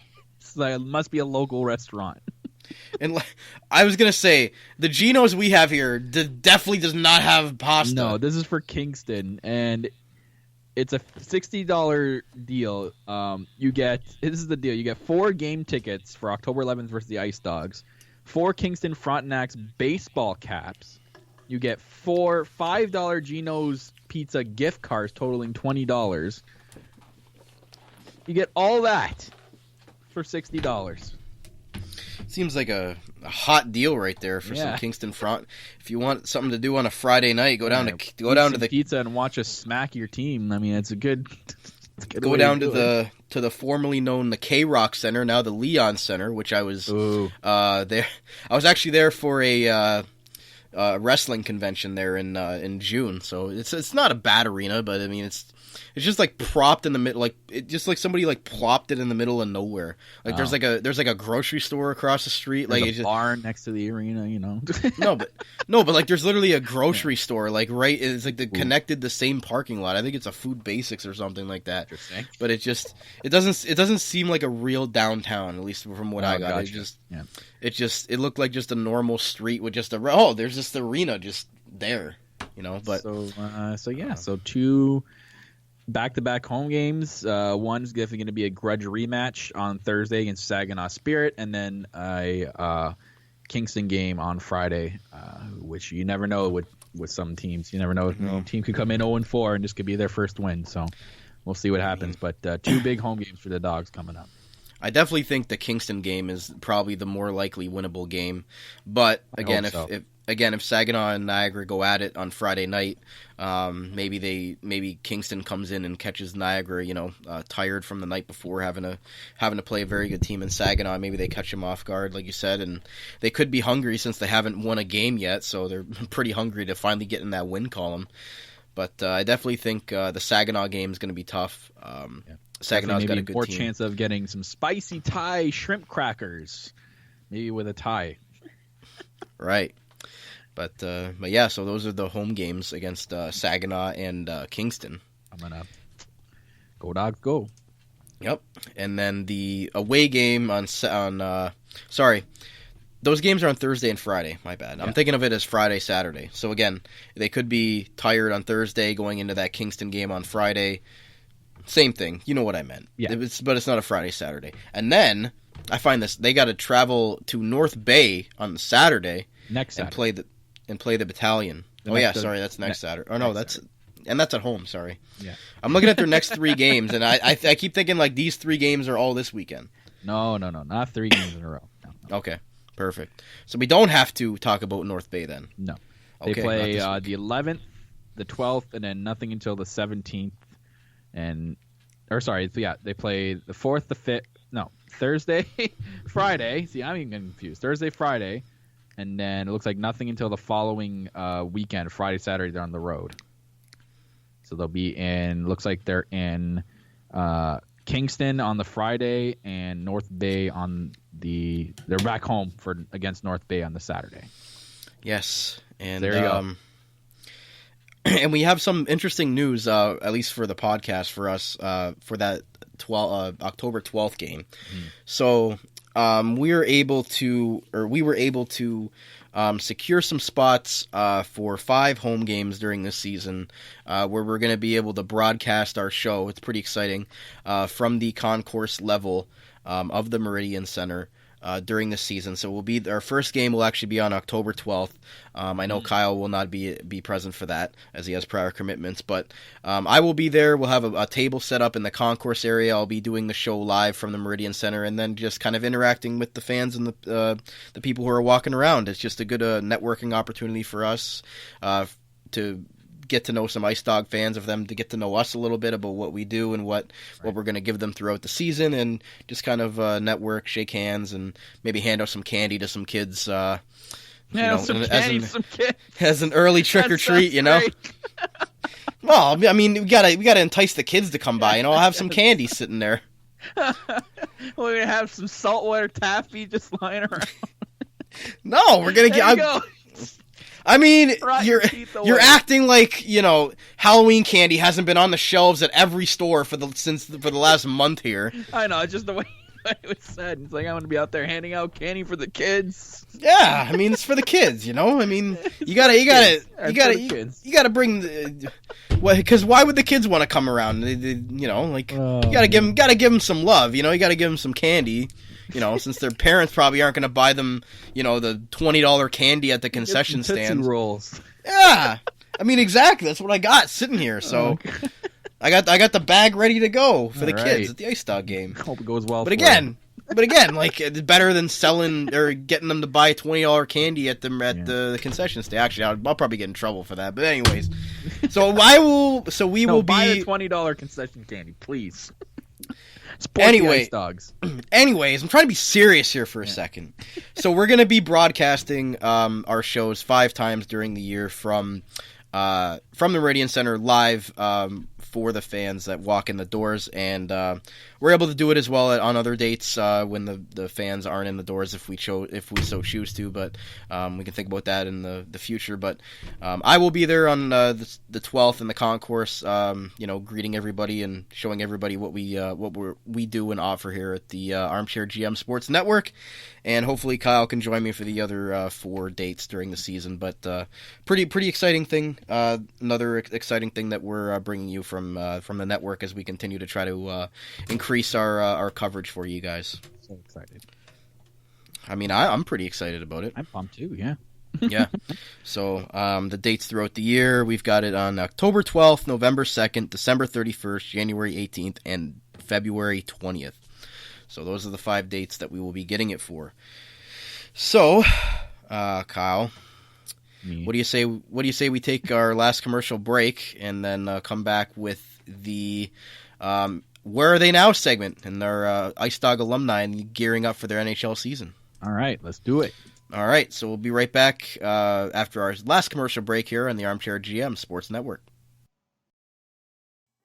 It must be a local restaurant. And I was going to say, the Gino's we have here definitely does not have pasta. No, this is for Kingston, and it's a $60 deal. This is the deal. You get 4 game tickets for October 11th versus the Ice Dogs, 4 Kingston Frontenac's baseball caps. You get 4 $5 Gino's Pizza gift cards totaling $20. You get all that for $60. Seems like a hot deal right there for some Kingston Front. If you want something to do on a Friday night, go down to the pizza and watch us smack your team. I mean, it's a good. Go down to the formerly known the K-Rock Center, now the Leon Center, which I was there. I was actually there for a wrestling convention there in June. So it's not a bad arena, but I mean it's just like propped in the middle, like it just like somebody like plopped it in the middle of nowhere. Like there's like a grocery store across the street, there's like a bar next to the arena, you know. no, but like there's literally a grocery store, like right. It's like connected the same parking lot. I think it's a Food Basics or something like that. Interesting. But it doesn't seem like a real downtown, at least from what I got. Gotcha. It looked like just a normal street with just there's just the arena just there, you know. But so 2 back-to-back home games. One's definitely going to be a grudge rematch on Thursday against Saginaw Spirit, and then a Kingston game on Friday, which you never know with some teams. You never know. A team could come in 0-4 and this could be their first win. So we'll see what happens. But 2 big home games for the Dogs coming up. I definitely think the Kingston game is probably the more likely winnable game. But again, if Saginaw and Niagara go at it on Friday night, maybe Kingston comes in and catches Niagara, tired from the night before, having to play a very good team in Saginaw. Maybe they catch them off guard, like you said, and they could be hungry since they haven't won a game yet, so they're pretty hungry to finally get in that win column. But I definitely think the Saginaw game is going to be tough. Saginaw's got a good more team. Chance of getting some spicy Thai shrimp crackers, maybe with a tie. Right. But yeah, so those are the home games against Saginaw and Kingston. I'm gonna go Dogs go. Yep, and then the away game on sorry, those games are on Thursday and Friday. My bad. I'm thinking of it as Friday, Saturday. So again, they could be tired on Thursday going into that Kingston game on Friday. Same thing. You know what I meant. Yeah. But it's not a Friday, Saturday. And then I find this: they got to travel to North Bay on Saturday Next and Saturday. play the Battalion. That's next Saturday. Oh no, that's at home. Sorry. Yeah. I'm looking at their next 3 games, and I keep thinking like these 3 games are all this weekend. No, not 3 games in a row. No. Okay, perfect. So we don't have to talk about North Bay then. No. Okay, They play not this the 11th, the 12th, and then nothing until the 17th. They play the 4th, the 5th. No, Thursday, Friday. See, I'm even getting confused. Thursday, Friday, and then it looks like nothing until the following weekend, Friday, Saturday. They're on the road. So they'll be in. Looks like they're in Kingston on the Friday and North Bay on the. They're back home against North Bay on the Saturday. Yes, and there you go. And we have some interesting news, at least for the podcast for us, for that October 12th game. So we were able to secure some spots for 5 home games during this season, where we're going to be able to broadcast our show. It's pretty exciting, from the concourse level of the Meridian Center. During the season, so our first game will actually be on October 12th. I know Kyle will not be present for that as he has prior commitments, but I will be there. We'll have a table set up in the concourse area. I'll be doing the show live from the Meridian Center, and then just kind of interacting with the fans and the people who are walking around. It's just a good networking opportunity for us to get to know some Ice Dog fans, of them to get to know us a little bit about what we do and what we're going to give them throughout the season, and just kind of network, shake hands, and maybe hand out some candy to some kids. Some kids. As an early trick or treat, you know. Well, I mean, we gotta entice the kids to come by. I'll have some candy sitting there. We're gonna have some saltwater taffy just lying around. No, we're gonna get. I mean, you're acting like, Halloween candy hasn't been on the shelves at every store for the last month here. I know, it's just the way it was said. It's like I'm gonna be out there handing out candy for the kids. Yeah, I mean, it's for the kids, I mean, you gotta bring because why would the kids want to come around? You gotta give them some love. You gotta give them some candy. Since their parents probably aren't going to buy them, the $20 candy at the concession stand. Rolls. Yeah, I mean, exactly. That's what I got sitting here. So I got the bag ready to go for the kids at the Ice Dog game. Hope it goes well. But again, like, it's better than selling or getting them to buy $20 candy at the concession stand. Actually, I'll probably get in trouble for that. But anyways, we will buy the $20 concession candy, please. Ice Dogs. Anyways, I'm trying to be serious here for a second. So we're going to be broadcasting our shows 5 times during the year from the Meridian Center live for the fans that walk in the doors, and we're able to do it as well on other dates when the fans aren't in the doors if we so choose to. But we can think about that in the future. But I will be there on the 12th in the concourse, greeting everybody and showing everybody what we do and offer here at the Armchair GM Sports Network. And hopefully Kyle can join me for the other 4 dates during the season. But pretty exciting thing. Another exciting thing that we're bringing you from the network as we continue to try to increase our coverage for you guys. So excited. I mean, I'm pretty excited about it. I'm pumped too, yeah. Yeah. So the dates throughout the year, we've got it on October 12th, November 2nd, December 31st, January 18th, and February 20th. So those are the 5 dates that we will be getting it for. So, Kyle, what do you say? What do you say we take our last commercial break and then come back with the "Where Are They Now" segment and our Ice Dog alumni and gearing up for their NHL season? All right, let's do it. All right, so we'll be right back after our last commercial break here on the Armchair GM Sports Network.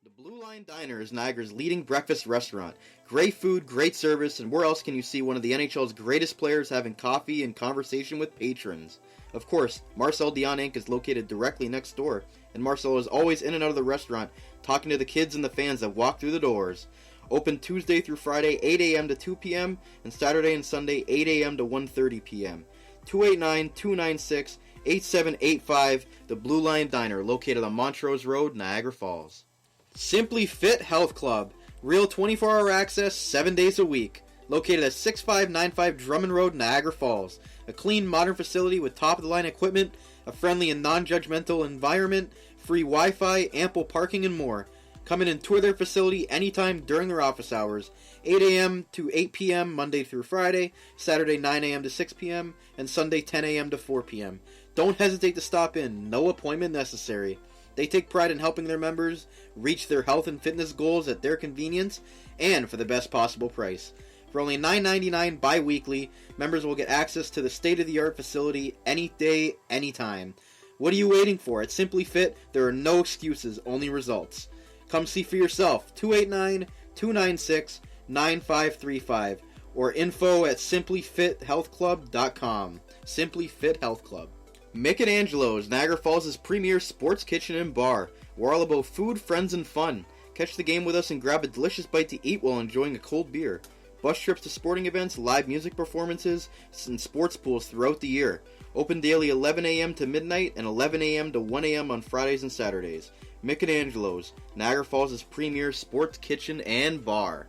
The Blue Line Line Diner is Niagara's leading breakfast restaurant. Great food, great service, and where else can you see one of the NHL's greatest players having coffee and conversation with patrons? Of course, Marcel Dion Inc. is located directly next door, and Marcel is always in and out of the restaurant talking to the kids and the fans that walk through the doors. Open Tuesday through Friday, 8 a.m. to 2 p.m., and Saturday and Sunday, 8 a.m. to 1:30 p.m. 289-296-8785, the Blue Line Diner, located on Montrose Road, Niagara Falls. Simply Fit Health Club, real 24-hour access, 7 days a week. Located at 6595 Drummond Road, Niagara Falls. A clean, modern facility with top-of-the-line equipment, a friendly and non-judgmental environment, free Wi-Fi, ample parking, and more. Come in and tour their facility anytime during their office hours. 8 a.m. to 8 p.m. Monday through Friday, Saturday 9 a.m. to 6 p.m., and Sunday 10 a.m. to 4 p.m. Don't hesitate to stop in. No appointment necessary. They take pride in helping their members reach their health and fitness goals at their convenience and for the best possible price. For only $9.99 bi-weekly, members will get access to the state-of-the-art facility any day, anytime. What are you waiting for? At Simply Fit, there are no excuses, only results. Come see for yourself. 289-296-9535 or info at simplyfithealthclub.com. Simply Fit Health Club. Mick and Angelo's, Niagara Falls' premier sports kitchen and bar. We're all about food, friends, and fun. Catch the game with us and grab a delicious bite to eat while enjoying a cold beer. Bus trips to sporting events, live music performances, and sports pools throughout the year. Open daily 11 a.m. to midnight and 11 a.m. to 1 a.m. on Fridays and Saturdays. Mick and Angelo's, Niagara Falls' premier sports kitchen and bar.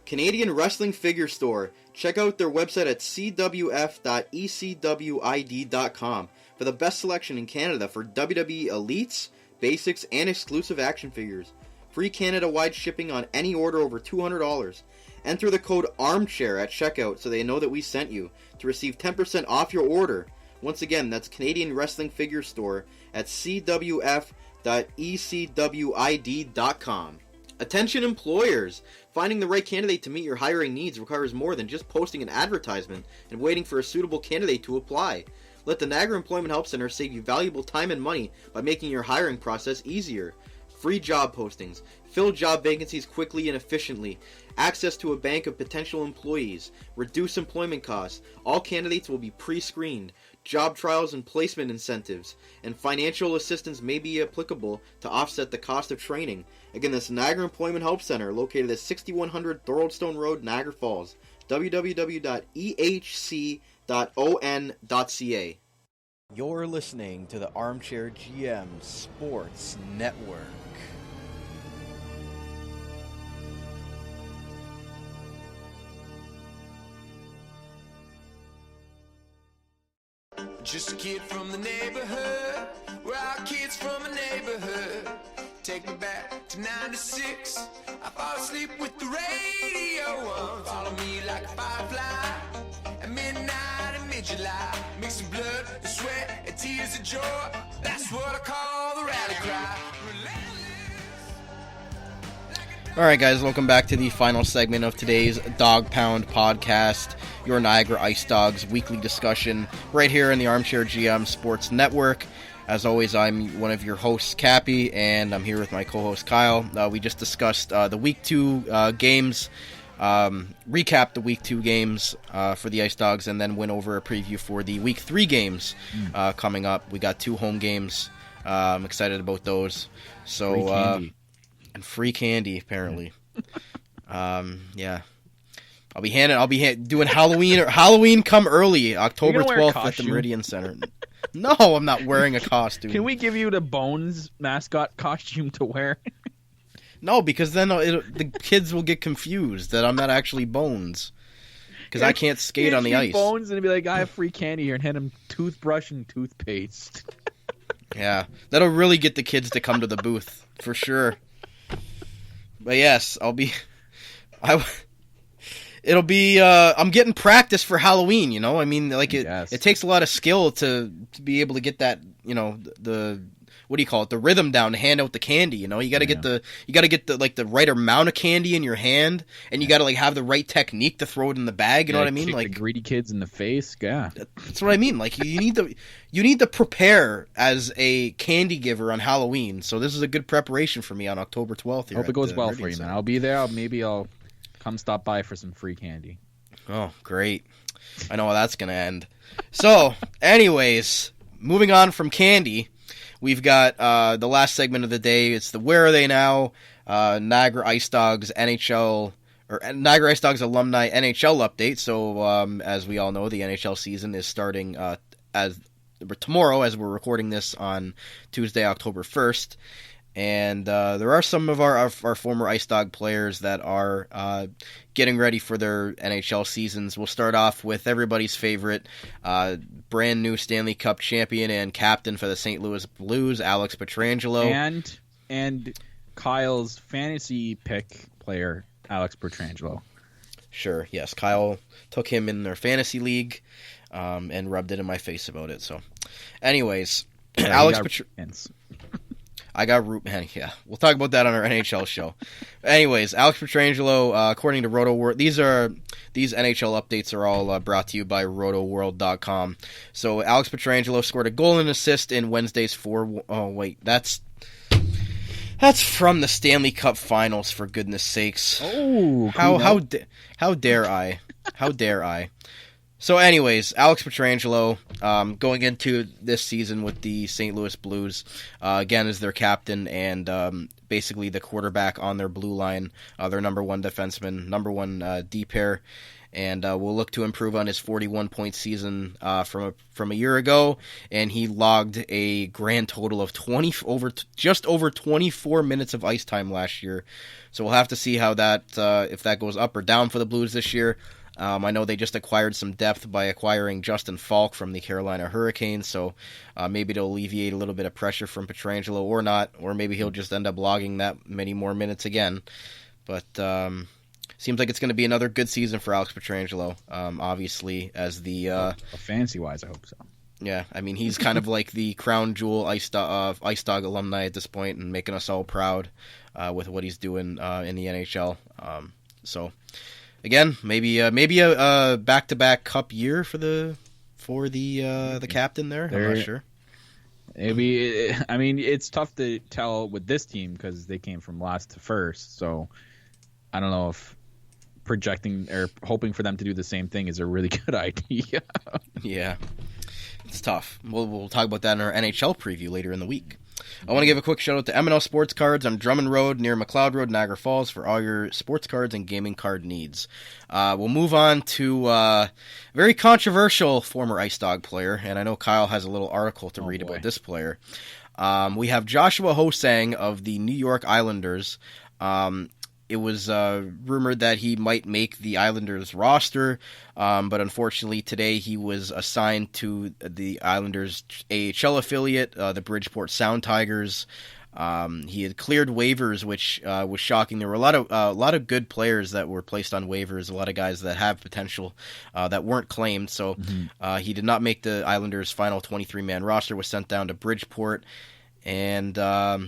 Canadian Wrestling Figure Store. Check out their website at cwf.ecwid.com for the best selection in Canada for WWE Elites, Basics, and exclusive action figures. Free Canada-wide shipping on any order over $200. Enter the code ARMCHAIR at checkout so they know that we sent you to receive 10% off your order. Once again, that's Canadian Wrestling Figure Store at cwf.ecwid.com. Attention employers! Finding the right candidate to meet your hiring needs requires more than just posting an advertisement and waiting for a suitable candidate to apply. Let the Niagara Employment Help Center save you valuable time and money by making your hiring process easier. Free job postings, fill job vacancies quickly and efficiently, access to a bank of potential employees, reduce employment costs, all candidates will be pre-screened, job trials and placement incentives, and financial assistance may be applicable to offset the cost of training. Again, that's Niagara Employment Help Center, located at 6100 Thoroldstone Road, Niagara Falls. www.ehc.on.ca. You're listening to the Armchair GM Sports Network. Just a kid from the neighborhood. We're all kids from a neighborhood. Take me back to 96. I fall asleep with the radio on. Follow me like a firefly. At midnight in mid-July. Mixing blood and sweat and tears of joy. That's what I call the rally cry. Alright guys, welcome back to the final segment of today's Dog Pound podcast, your Niagara Ice Dogs weekly discussion, right here in the Armchair GM Sports Network. As always, I'm one of your hosts, Cappy, and I'm here with my co-host, Kyle. We just discussed the Week 2 games, recapped the Week 2 games for the Ice Dogs, and then went over a preview for the Week 3 games coming up. We got 2 home games. I'm excited about those. So, and free candy, apparently. Yeah. I'll be doing Halloween come early, October 12th at the Meridian Center. No, I'm not wearing a costume. Can we give you the Bones mascot costume to wear? No, because then the kids will get confused that I'm not actually Bones. Because I can't skate on the ice. Bones and be like, I have free candy here, and hand him toothbrush and toothpaste. Yeah, that'll really get the kids to come to the booth, for sure. But yes, it'll be I'm getting practice for Halloween, you know? I mean, like Yes. it takes a lot of skill to be able to get that, you know, the what do you call it? The rhythm down to hand out the candy, you know? You got to get the like the right amount of candy in your hand, and you got to like have the right technique to throw it in the bag, you know what I mean? Kick Like the greedy kids in the face. Yeah. that's what I mean. Like you need to prepare as a candy giver on Halloween. So this is a good preparation for me on October 12th here. Hope it at goes the well Meridian for you, Center. man. I'll be there. Maybe I'll come stop by for some free candy. Oh, great. I know how that's going to end. So, anyways, moving on from candy, we've got the last segment of the day. It's the Where Are They Now? Niagara Ice Dogs NHL, or Niagara Ice Dogs alumni NHL update. So, as we all know, the NHL season is starting as tomorrow, as we're recording this on Tuesday, October 1st. And there are some of our former Ice Dog players that are getting ready for their NHL seasons. We'll start off with everybody's favorite, brand new Stanley Cup champion and captain for the St. Louis Blues, Alex Pietrangelo. And Kyle's fantasy pick player, Alex Pietrangelo. Sure, yes. Kyle took him in their fantasy league and rubbed it in my face about it. So, anyways, Alex Pietrangelo. I got root man. Yeah, we'll talk about that on our NHL show. Anyways, Alex Pietrangelo, according to Roto World, these NHL updates are all brought to you by RotoWorld.com. So Alex Pietrangelo scored a goal and assist in Wednesday's that's from the Stanley Cup Finals, for goodness sakes. Oh, how dare I? How dare I? So anyways, Alex Pietrangelo going into this season with the St. Louis Blues, again, as their captain and basically the quarterback on their blue line, their number one defenseman, number one D pair, and will look to improve on his 41-point season from a year ago, and he logged a grand total of just over 24 minutes of ice time last year. So we'll have to see how that if that goes up or down for the Blues this year. I know they just acquired some depth by acquiring Justin Falk from the Carolina Hurricanes, so maybe it'll alleviate a little bit of pressure from Pietrangelo or not, or maybe he'll just end up logging that many more minutes again. But seems like it's going to be another good season for Alex Pietrangelo, obviously, as the... fancy-wise, I hope so. Yeah, I mean, he's kind of like the crown jewel Ice Dog alumni at this point and making us all proud with what he's doing in the NHL. So... Again, maybe a back-to-back Cup year for the captain there. I'm not sure. It's tough to tell with this team because they came from last to first. So I don't know if projecting or hoping for them to do the same thing is a really good idea. Yeah, it's tough. We'll talk about that in our NHL preview later in the week. I want to give a quick shout out to M&O Sports Cards on Drummond Road near McLeod Road, Niagara Falls, for all your sports cards and gaming card needs. We'll move on to a very controversial former Ice Dog player, and I know Kyle has a little article to read about this player. We have Joshua Ho-Sang of the New York Islanders. It was rumored that he might make the Islanders roster, but unfortunately today he was assigned to the Islanders AHL affiliate, the Bridgeport Sound Tigers. He had cleared waivers, which was shocking. There were a lot of good players that were placed on waivers, a lot of guys that have potential that weren't claimed. So he did not make the Islanders' final 23-man roster, was sent down to Bridgeport. And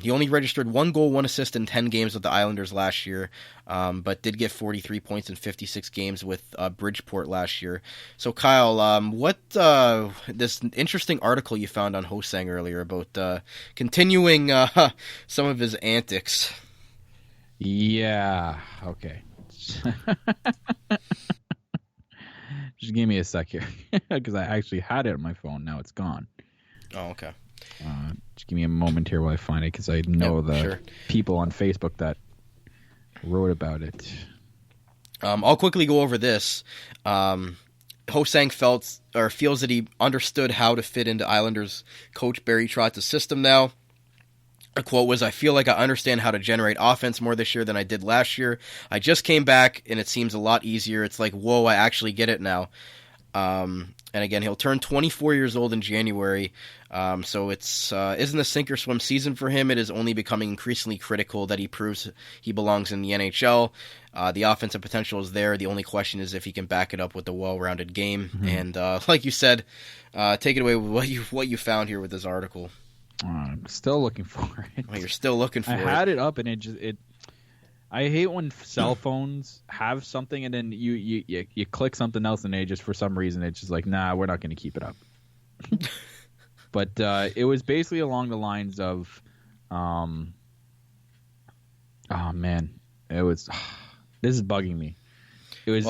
he only registered 1 goal, 1 assist in 10 games with the Islanders last year, but did get 43 points in 56 games with Bridgeport last year. So, Kyle, what this interesting article you found on Ho-Sang earlier about continuing some of his antics? Yeah, okay. Just give me a sec here, because I actually had it on my phone. Now it's gone. Oh, okay. Just give me a moment here while I find it, because I know people on Facebook that wrote about it. I'll quickly go over this. Ho-Sang feels that he understood how to fit into Islanders coach Barry Trotz's system now. A quote was, "I feel like I understand how to generate offense more this year than I did last year. I just came back, and it seems a lot easier. It's like, whoa, I actually get it now." And again, he'll turn 24 years old in January. So it's isn't a sink or swim season for him. It is only becoming increasingly critical that he proves he belongs in the NHL. The offensive potential is there. The only question is if he can back it up with a well-rounded game. Mm-hmm. And like you said, take it away with what you found here with this article. I'm still looking for it. Well, you're still looking for it. I had it up, and it. I hate when cell phones have something and then you click something else and they just, for some reason, it's just like, nah, we're not going to keep it up. But it was basically along the lines of, oh man, it was. This is bugging me. It was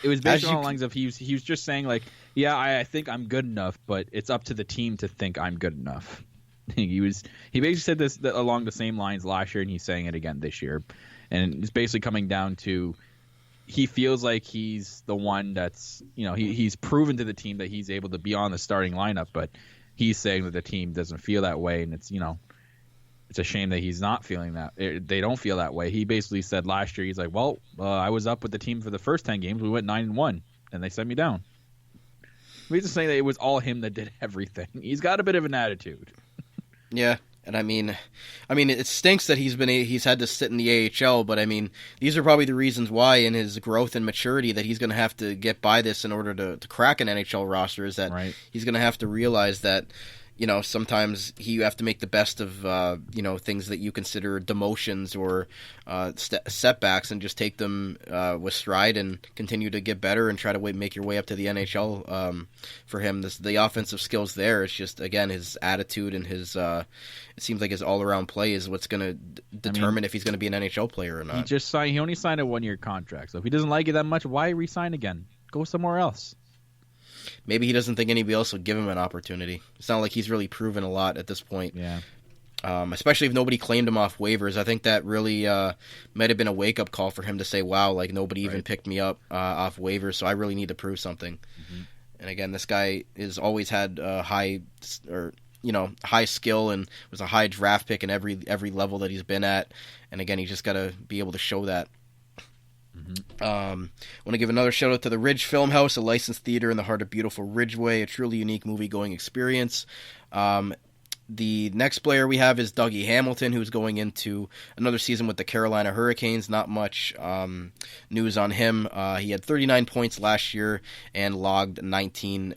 basically along the lines of he was just saying like, yeah, I think I'm good enough, but it's up to the team to think I'm good enough. He basically said this along the same lines last year, and he's saying it again this year. And it's basically coming down to he feels like he's the one that's, he's proven to the team that he's able to be on the starting lineup, but he's saying that the team doesn't feel that way, and it's a shame that he's not feeling that. They don't feel that way. He basically said last year, he's like, well, I was up with the team for the first 10 games. We went 9-1, and they sent me down. He's just saying that it was all him that did everything. He's got a bit of an attitude. Yeah. And I mean, it stinks that he's had to sit in the AHL, but I mean, these are probably the reasons why in his growth and maturity that he's going to have to get by this in order to crack an NHL roster, is that right. He's going to have to realize that, sometimes you have to make the best of, things that you consider demotions or setbacks and just take them with stride and continue to get better and try to make your way up to the NHL. For him, the offensive skills there. It's just, again, his attitude and his it seems like his all-around play is what's going to determine if he's going to be an NHL player or not. He only signed a 1-year contract, so if he doesn't like it that much, why re-sign again? Go somewhere else. Maybe he doesn't think anybody else will give him an opportunity. It's not like he's really proven a lot at this point. Yeah. Especially if nobody claimed him off waivers. I think that really might have been a wake-up call for him to say, wow, like nobody even picked me up off waivers, so I really need to prove something. Mm-hmm. And again, this guy has always had high skill and was a high draft pick in every level that he's been at. And again, he's just got to be able to show that. Mm-hmm. I want to give another shout out to the Ridge Film House, a licensed theater in the heart of beautiful Ridgeway, a truly unique movie-going experience. The next player we have is Dougie Hamilton, who's going into another season with the Carolina Hurricanes. Not much news on him. He had 39 points last year and logged 19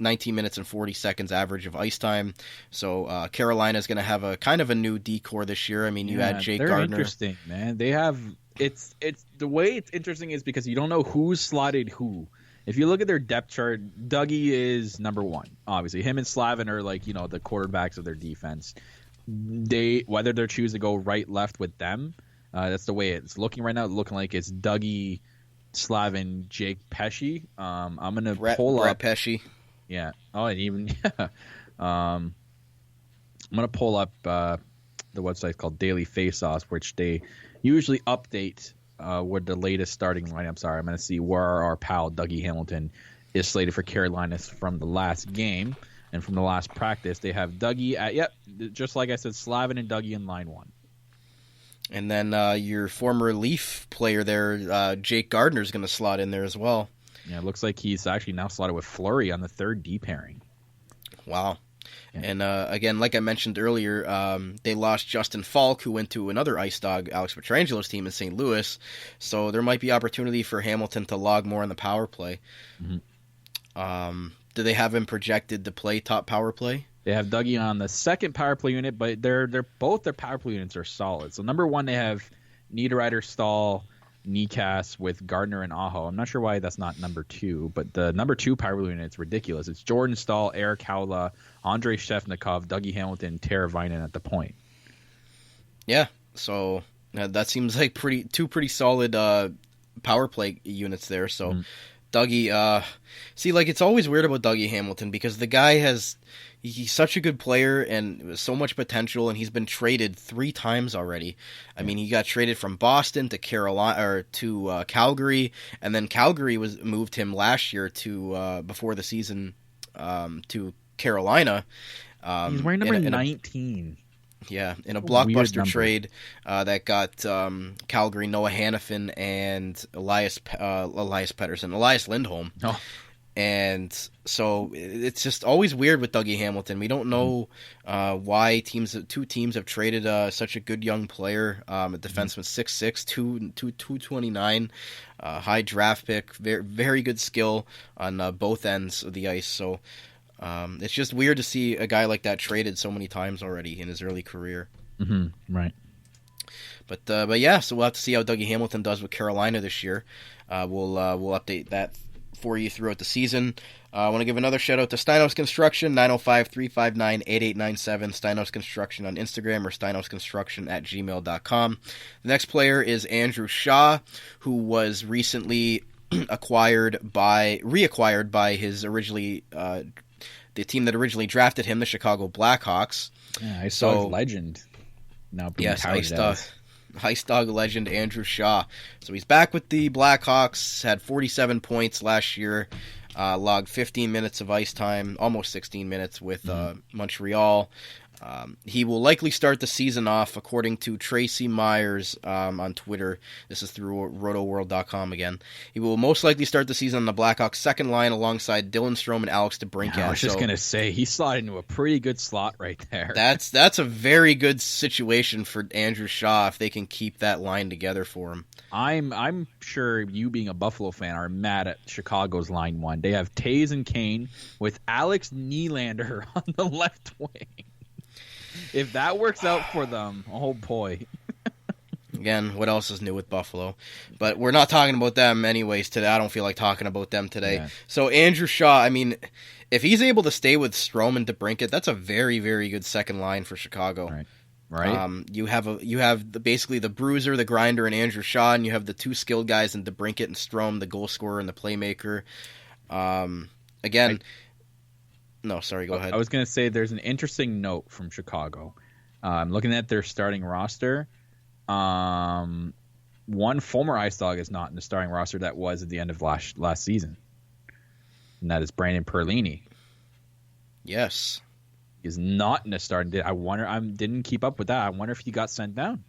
minutes and 40 seconds average of ice time. So Carolina's going to have a kind of a new decor this year. I mean, you had Jake Gardner. They're interesting, man. They have it's the way it's interesting is because you don't know who's slotted who. If you look at their depth chart, Dougie is number one. Obviously, him and Slavin are like, the quarterbacks of their defense. Whether they choose to go right, left with them, that's the way it's looking right now. Looking like it's Dougie, Slavin, Jake Pesci. I'm gonna pull Brett up Pesci. Yeah. Oh, and even I'm gonna pull up the website called Daily Faceoffs, which they usually update what the latest starting lineups are. I'm going to see where our pal Dougie Hamilton is slated for Carolina from the last game and from the last practice. They have Dougie at just like I said, Slavin and Dougie in line one. And then your former Leaf player there, Jake Gardner, is going to slot in there as well. Yeah, it looks like he's actually now slotted with Fleury on the third D pairing. Wow. Yeah. And again, like I mentioned earlier, they lost Justin Falk, who went to another Ice Dog, Alex Petrangelo's team in St. Louis. So there might be opportunity for Hamilton to log more on the power play. Mm-hmm. Do they have him projected to play top power play? They have Dougie on the second power play unit, but they're both their power play units are solid. So number one, they have Niederreiter, Stahl, Necas with Gardner and Aho. I'm not sure why that's not number two, but the number two power play unit is ridiculous. It's Jordan Stahl, Eric Haula, Andrei Shevnikov, Dougie Hamilton, Tara Vinen at the point. Yeah, so that seems like two pretty solid power play units there. So Dougie, it's always weird about Dougie Hamilton because the guy he's such a good player and so much potential, and he's been traded 3 times already. I mean, he got traded from Boston to Carolina or to Calgary, and then Calgary moved him last year to before the season to Carolina. He's wearing number 19. Yeah, in a blockbuster trade that got Calgary Noah Hannafin and Elias Lindholm. Oh. And so it's just always weird with Dougie Hamilton. We don't know why two teams have traded such a good young player, a defenseman, 6'6", 229, high draft pick, very, very good skill on both ends of the ice. So it's just weird to see a guy like that traded so many times already in his early career. Right. But yeah, so we'll have to see how Dougie Hamilton does with Carolina this year. We'll update that for you throughout the season. I want to give another shout out to Steinos Construction, 905-359-8897. Steinos Construction on Instagram or steinosconstruction@gmail.com. The next player is Andrew Shaw, who was recently reacquired by his originally the team that originally drafted him, the Chicago Blackhawks. Yeah, I saw his legend. Now being touted as. Ice Dog legend Andrew Shaw. So he's back with the Blackhawks, had 47 points last year, logged 15 minutes of ice time, almost 16 minutes with Montreal. He will likely start the season off, according to Tracy Myers on Twitter. This is through rotoworld.com again. He will most likely start the season on the Blackhawks' second line alongside Dylan Strome and Alex DeBrincat. I was just going to say, he slotted into a pretty good slot right there. That's a very good situation for Andrew Shaw if they can keep that line together for him. I'm sure you, being a Buffalo fan, are mad at Chicago's line one. They have Taves and Kane with Alex Nylander on the left wing. If that works out for them, oh boy. Again, what else is new with Buffalo? But we're not talking about them anyways today. I don't feel like talking about them today. Yeah. So Andrew Shaw, I mean, if he's able to stay with Strome and DeBrincat, that's a very, very good second line for Chicago. Right. You have basically the bruiser, the grinder, and Andrew Shaw, and you have the two skilled guys in DeBrincat and Strome, the goal scorer and the playmaker. No, sorry, go ahead. I was going to say there's an interesting note from Chicago. I'm looking at their starting roster. One former Ice Dog is not in the starting roster that was at the end of last season. And that is Brandon Perlini. Yes. He's not in the starting. I wonder, I didn't keep up with that. I wonder if he got sent down.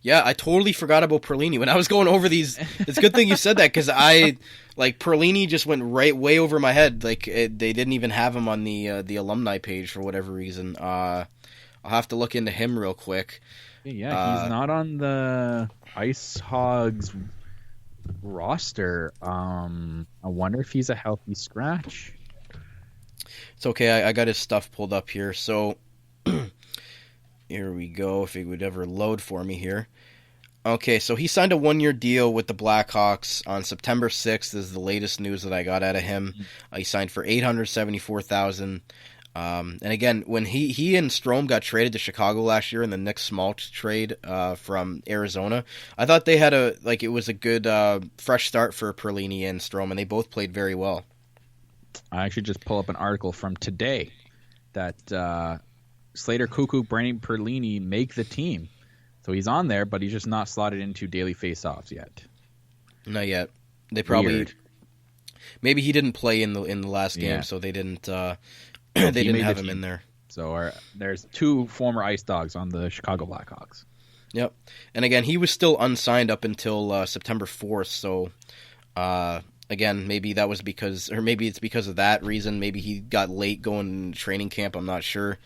Yeah, I totally forgot about Perlini. When I was going over these, it's a good thing you said that, because Perlini just went way over my head. They didn't even have him on the alumni page for whatever reason. I'll have to look into him real quick. Yeah, he's not on the Ice Hogs roster. I wonder if he's a healthy scratch. It's okay. I got his stuff pulled up here. So here we go. If it would ever load for me here. Okay, so he signed a 1-year deal with the Blackhawks on September 6th. This is the latest news that I got out of him. He signed for $874,000. And again, when he and Strome got traded to Chicago last year in the Nick Schmaltz trade from Arizona, I thought they had it was a good fresh start for Perlini and Strome, and they both played very well. I actually just pull up an article from today that Slater Cuckoo, Brandon Perlini make the team. So he's on there, but he's just not slotted into daily face-offs yet. Not yet. They probably maybe he didn't play in the last game, so they didn't didn't have him in there. So there's two former Ice Dogs on the Chicago Blackhawks. Yep. And again, he was still unsigned up until September 4th. So again, maybe that was maybe it's because of that reason. Maybe he got late going to training camp. I'm not sure.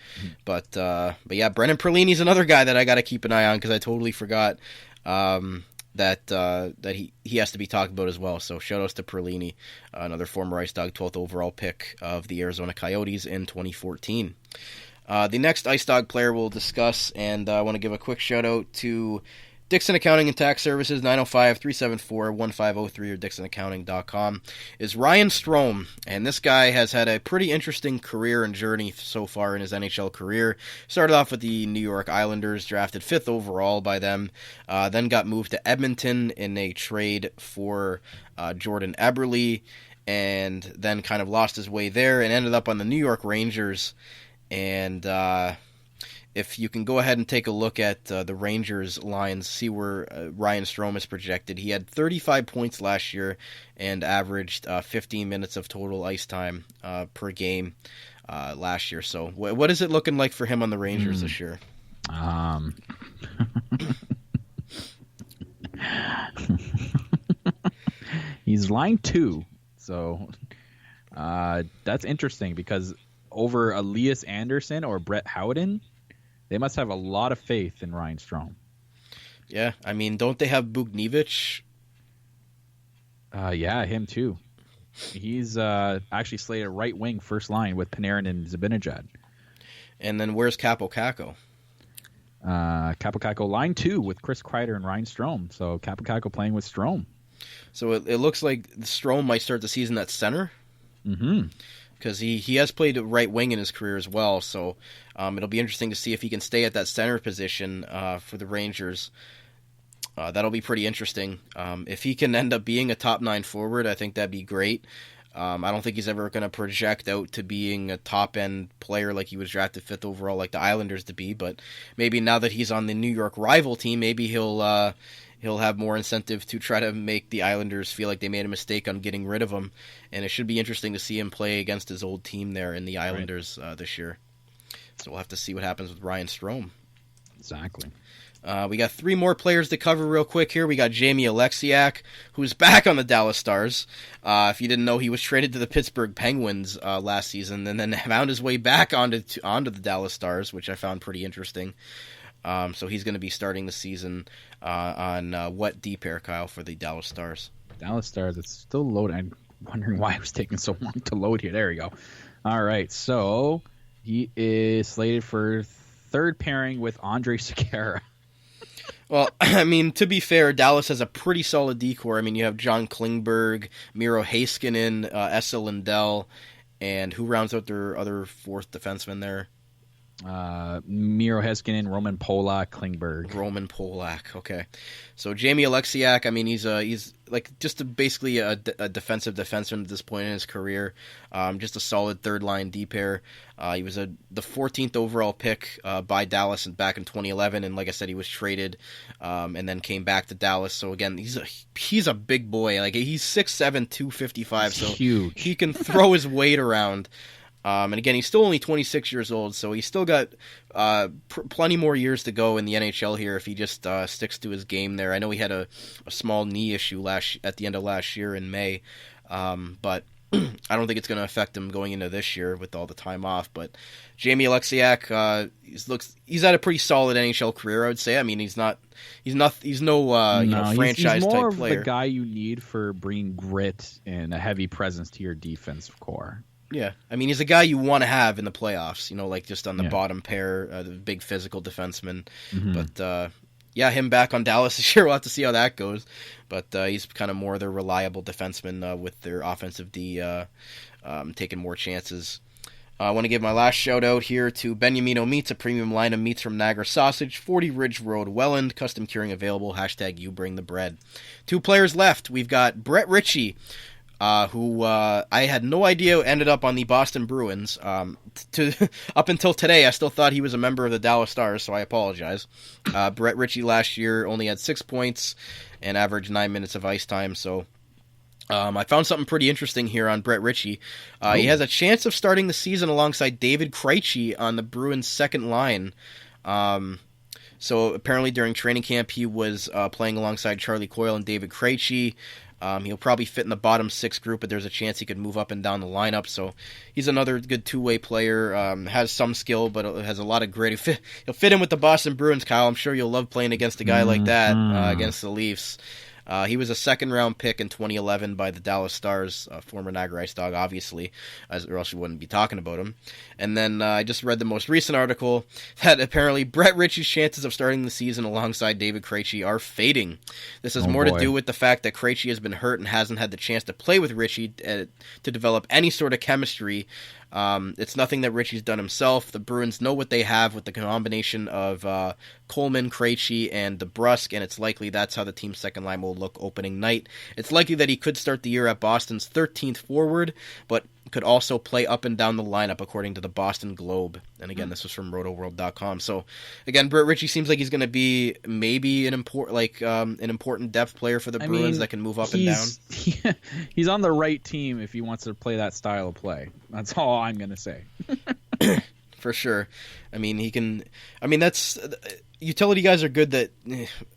But yeah, Brendan Perlini's another guy that I got to keep an eye on, because I totally forgot that he has to be talked about as well. So shout outs to Perlini, another former Ice Dog, 12th overall pick of the Arizona Coyotes in 2014. The next Ice Dog player we'll discuss, and I want to give a quick shout out to Dixon Accounting and Tax Services, 905-374-1503 or dixonaccounting.com, is Ryan Strome. And this guy has had a pretty interesting career and journey so far in his NHL career. Started off with the New York Islanders, drafted 5th overall by them, then got moved to Edmonton in a trade for Jordan Eberle, and then kind of lost his way there and ended up on the New York Rangers. And if you can go ahead and take a look at the Rangers lines, see where Ryan Strome is projected. He had 35 points last year and averaged 15 minutes of total ice time per game last year. So what is it looking like for him on the Rangers this year? He's line 2. So that's interesting because over Elias Anderson or Brett Howden, they must have a lot of faith in Ryan Strome. Yeah, I mean, don't they have Bugniewicz? Yeah, him too. He's actually slated right wing first line with Panarin and Zibanejad. And then where's Capo Caco? Capo Caco line 2 with Chris Kreider and Ryan Strome. So Capo Caco playing with Strome. So it looks like Strome might start the season at center. Mm-hmm. Because he has played right wing in his career as well. So it'll be interesting to see if he can stay at that center position for the Rangers. That'll be pretty interesting. If he can end up being a top 9 forward, I think that'd be great. I don't think he's ever going to project out to being a top-end player like he was drafted 5th overall like the Islanders to be, but maybe now that he's on the New York rival team, maybe he'll have more incentive to try to make the Islanders feel like they made a mistake on getting rid of him, and it should be interesting to see him play against his old team there in the Islanders this year. So we'll have to see what happens with Ryan Strome. Exactly. We got 3 more players to cover real quick here. We got Jamie Alexiak, who's back on the Dallas Stars. If you didn't know, he was traded to the Pittsburgh Penguins last season and then found his way back onto the Dallas Stars, which I found pretty interesting. So he's going to be starting the season on what D pair, Kyle, for the Dallas Stars? Dallas Stars, it's still loading. I'm wondering why it was taking so long to load here. There we go. All right, so he is slated for third pairing with Andrej Sekera. Well, I mean, to be fair, Dallas has a pretty solid decor. I mean, you have John Klingberg, Miro Heiskanen, Esa Lindell, and who rounds out their other 4th defenseman there? Miro Heiskanen, Roman Polak, Klingberg. Roman Polak, okay. So Jamie Alexiak, I mean, he's like just basically a defensive defenseman at this point in his career. Just a solid third-line D pair. He was the 14th overall pick by Dallas back in 2011, and like I said, he was traded and then came back to Dallas. So again, he's a big boy. Like he's 6'7", 255, so huge. He can throw his weight around. And again, he's still only 26 years old, so he's still got plenty more years to go in the NHL here if he just sticks to his game there. I know he had a small knee issue at the end of last year in May, but I don't think it's going to affect him going into this year with all the time off. But Jamie Alexiak, he's had a pretty solid NHL career, I would say. I mean, he's no franchise he's more type player. Of the guy you need for bringing grit and a heavy presence to your defensive core. Yeah, I mean, he's a guy you want to have in the playoffs, like just on the bottom pair, the big physical defenseman. Mm-hmm. But, him back on Dallas this year, we'll have to see how that goes. But he's kind of more their reliable defenseman with their offensive D taking more chances. I want to give my last shout-out here to Beniamino Meats, a premium line of meats from Niagara Sausage, 40 Ridge Road, Welland, custom curing available, #YouBringTheBread. 2 players left. We've got Brett Ritchie, who I had no idea ended up on the Boston Bruins. Up until today, I still thought he was a member of the Dallas Stars, so I apologize. Brett Ritchie last year only had 6 points and averaged 9 minutes of ice time, so I found something pretty interesting here on Brett Ritchie. He has a chance of starting the season alongside David Krejci on the Bruins' second line. So apparently during training camp, he was playing alongside Charlie Coyle and David Krejci. He'll probably fit in the bottom 6 group, but there's a chance he could move up and down the lineup. So he's another good two-way player. Has some skill, but has a lot of grit. He'll fit in with the Boston Bruins, Kyle. I'm sure you'll love playing against a guy like that against the Leafs. He was a second-round pick in 2011 by the Dallas Stars, former Niagara Ice Dog, obviously, or else we wouldn't be talking about him. And then I just read the most recent article that apparently Brett Ritchie's chances of starting the season alongside David Krejci are fading. This has more to do with the fact that Krejci has been hurt and hasn't had the chance to play with Ritchie to develop any sort of chemistry. It's nothing that Ritchie's done himself. The Bruins know what they have with the combination of Coleman, Krejci, and DeBrusk, and it's likely that's how the team's second line will look opening night. It's likely that he could start the year at Boston's 13th forward, but could also play up and down the lineup, according to the Boston Globe. And again, this was from rotoworld.com. So again, Brett Ritchie seems like he's going to be maybe an important depth player for the Bruins that can move up and down. He's on the right team if he wants to play that style of play. That's all I'm going to say. For sure. I mean, that's utility guys are good that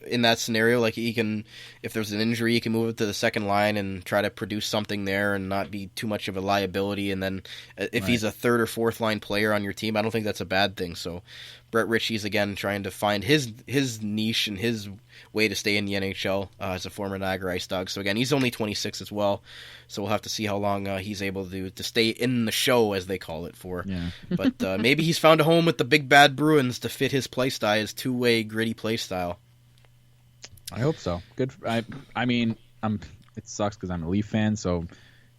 in that scenario. Like he can, if there's an injury, he can move it to the second line and try to produce something there and not be too much of a liability. And then if he's a third or fourth line player on your team, I don't think that's a bad thing. So Brett Ritchie's again trying to find his niche and his way to stay in the NHL as a former Niagara Ice Dog. So again, he's only 26 as well. So we'll have to see how long he's able to stay in the show, as they call it, for. Yeah. But maybe he's found a home with the Big Bad Bruins to fit his play style, his two-way gritty play style. I hope so. Good. I mean, it sucks because I'm a Leaf fan, so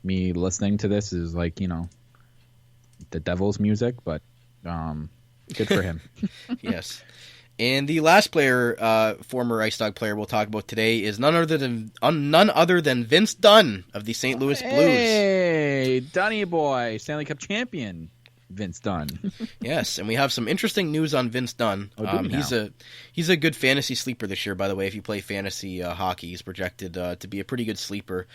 me listening to this is like, the devil's music, but good for him. Yes. And the last player, former Ice Dog player we'll talk about today is none other than Vince Dunn of the St. Louis Blues. Hey, Dunny boy, Stanley Cup champion, Vince Dunn. Yes, and we have some interesting news on Vince Dunn. He's a good fantasy sleeper this year, by the way. If you play fantasy hockey, he's projected to be a pretty good sleeper.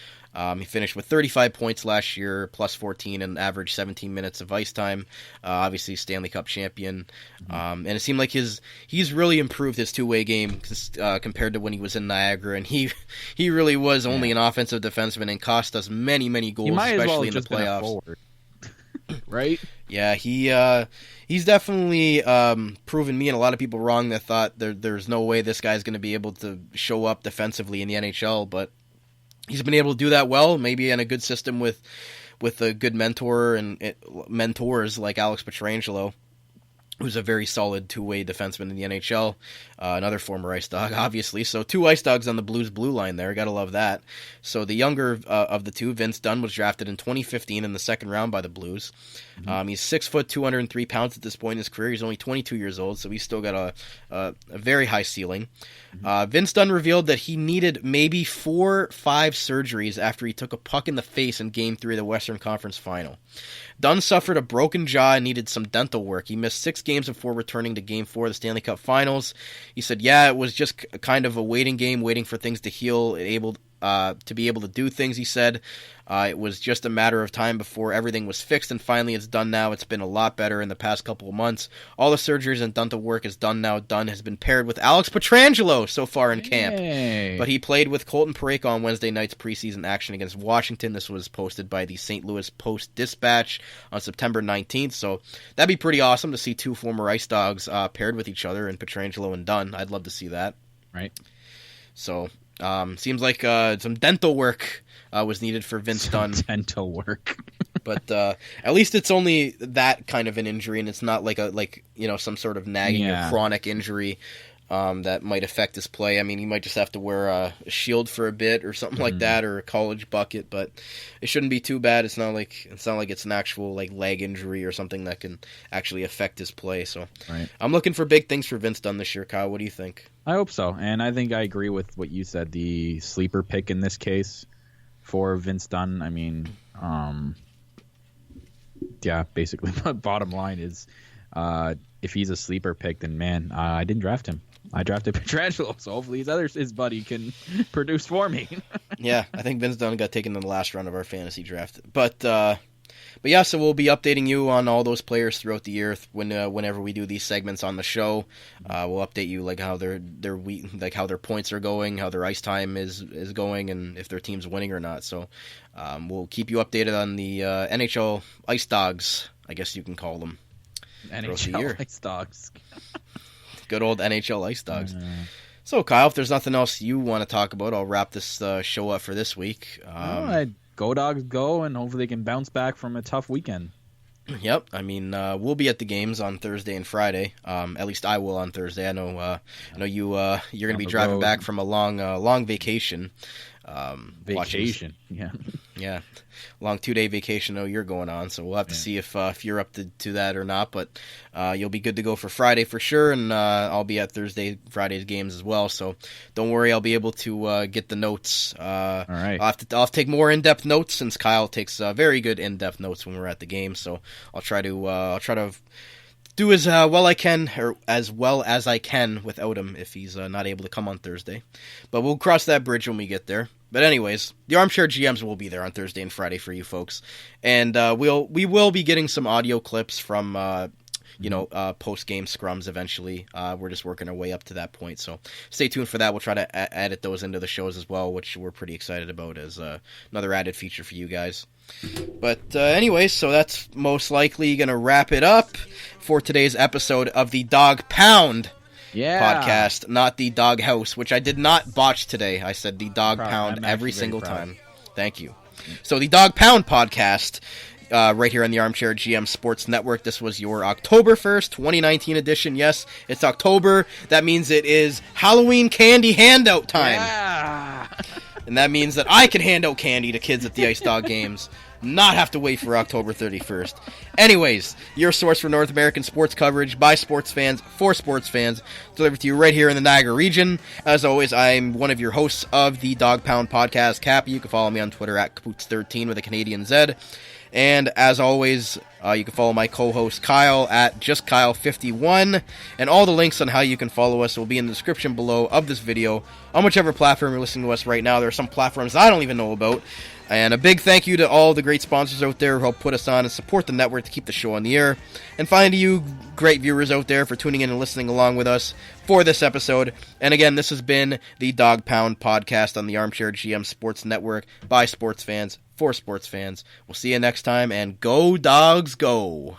He finished with 35 points last year, plus 14, and averaged 17 minutes of ice time. Obviously, Stanley Cup champion. And it seemed like he's really improved his two-way game compared to when he was in Niagara. And he really was only an offensive defenseman and cost us many, many goals, especially in the playoffs. Right? Yeah, he's definitely proven me and a lot of people wrong that thought there's no way this guy's going to be able to show up defensively in the NHL, but he's been able to do that well, maybe in a good system with a good mentor and mentors like Alex Pietrangelo, who's a very solid two-way defenseman in the NHL, another former Ice Dog, obviously. So 2 Ice Dogs on the Blues blue line there. Gotta love that. So the younger of the two, Vince Dunn, was drafted in 2015 in the second round by the Blues. He's 6 foot, 203 pounds at this point in his career. He's only 22 years old, so he's still got a very high ceiling. Vince Dunn revealed that he needed maybe 4-5 surgeries after he took a puck in the face in Game 3 of the Western Conference Final. Dunn suffered a broken jaw and needed some dental work. He missed 6 games before returning to Game 4 of the Stanley Cup Finals. He said, it was just kind of a waiting game, waiting for things to heal, to be able to do things, he said. It was just a matter of time before everything was fixed, and finally it's done now. It's been a lot better in the past couple of months. All the surgeries and dental work is done now. Dunn has been paired with Alex Pietrangelo so far in camp. But he played with Colton Parayko on Wednesday night's preseason action against Washington. This was posted by the St. Louis Post-Dispatch on September 19th. So that'd be pretty awesome to see 2 former Ice Dogs paired with each other, in Pietrangelo and Dunn. I'd love to see that. Right. So seems like some dental work was needed for Vince Dunn. Dental work. But at least it's only that kind of an injury, and it's not like some sort of nagging or chronic injury that might affect his play. I mean, he might just have to wear a shield for a bit or something like that, or a college bucket, but it shouldn't be too bad. It's not like it's an actual leg injury or something that can actually affect his play. So I'm looking for big things for Vince Dunn this year. Kyle, what do you think? I hope so, and I think I agree with what you said. The sleeper pick in this case for Vince Dunn. I mean, basically, my bottom line is, if he's a sleeper pick, then man, I didn't draft him. I drafted Pietrangelo, so hopefully his buddy can produce for me. Yeah, I think Vince Dunn got taken in the last round of our fantasy draft, but yeah, so we'll be updating you on all those players throughout the year whenever we do these segments on the show. We'll update you how how their points are going, how their ice time is going, and if their team's winning or not. So we'll keep you updated on the NHL Ice Dogs, I guess you can call them. NHL Ice Dogs. Good old NHL Ice Dogs. So Kyle, if there's nothing else you want to talk about, I'll wrap this show up for this week. Go Dogs go, and hopefully they can bounce back from a tough weekend. Yep, I mean we'll be at the games on Thursday and Friday. At least I will on Thursday. I know you're going to be driving back from a long vacation. Yeah, long 2-day vacation. I know you're going on, so we'll have to see if you're up to that or not. But you'll be good to go for Friday for sure, and I'll be at Friday's games as well. So don't worry, I'll be able to get the notes. All right, I'll have to take more in-depth notes since Kyle takes very good in-depth notes when we're at the game. So I'll try to do as well as I can without him if he's not able to come on Thursday. But we'll cross that bridge when we get there. But anyways, the Armchair GMs will be there on Thursday and Friday for you folks. And we will be getting some audio clips from post-game scrums eventually. We're just working our way up to that point. So stay tuned for that. We'll try to edit those into the shows as well, which we're pretty excited about as another added feature for you guys. But anyway, so that's most likely going to wrap it up for today's episode of the Dog Pound podcast, not the Dog House, which I did not botch today. I said the Dog Pound every single time. Thank you. So the Dog Pound podcast, right here on the Armchair GM Sports Network. This was your October 1st, 2019 edition. Yes, it's October. That means it is Halloween candy handout time. Yeah. And that means that I can hand out candy to kids at the Ice Dog games, not have to wait for October 31st. Anyways, your source for North American sports coverage by sports fans for sports fans, delivered to you right here in the Niagara region. As always, I'm one of your hosts of the Dog Pound Podcast, Cappy. You can follow me on Twitter at Capoots13 with a Canadian Z. And as always, you can follow my co-host Kyle at JustKyle51. And all the links on how you can follow us will be in the description below of this video on whichever platform you're listening to us right now. There are some platforms I don't even know about. And a big thank you to all the great sponsors out there who help put us on and support the network to keep the show on the air. And finally, you great viewers out there for tuning in and listening along with us for this episode. And again, this has been the Dog Pound Podcast on the Armchair GM Sports Network by sports fans for sports fans. We'll see you next time, and go Dogs, go!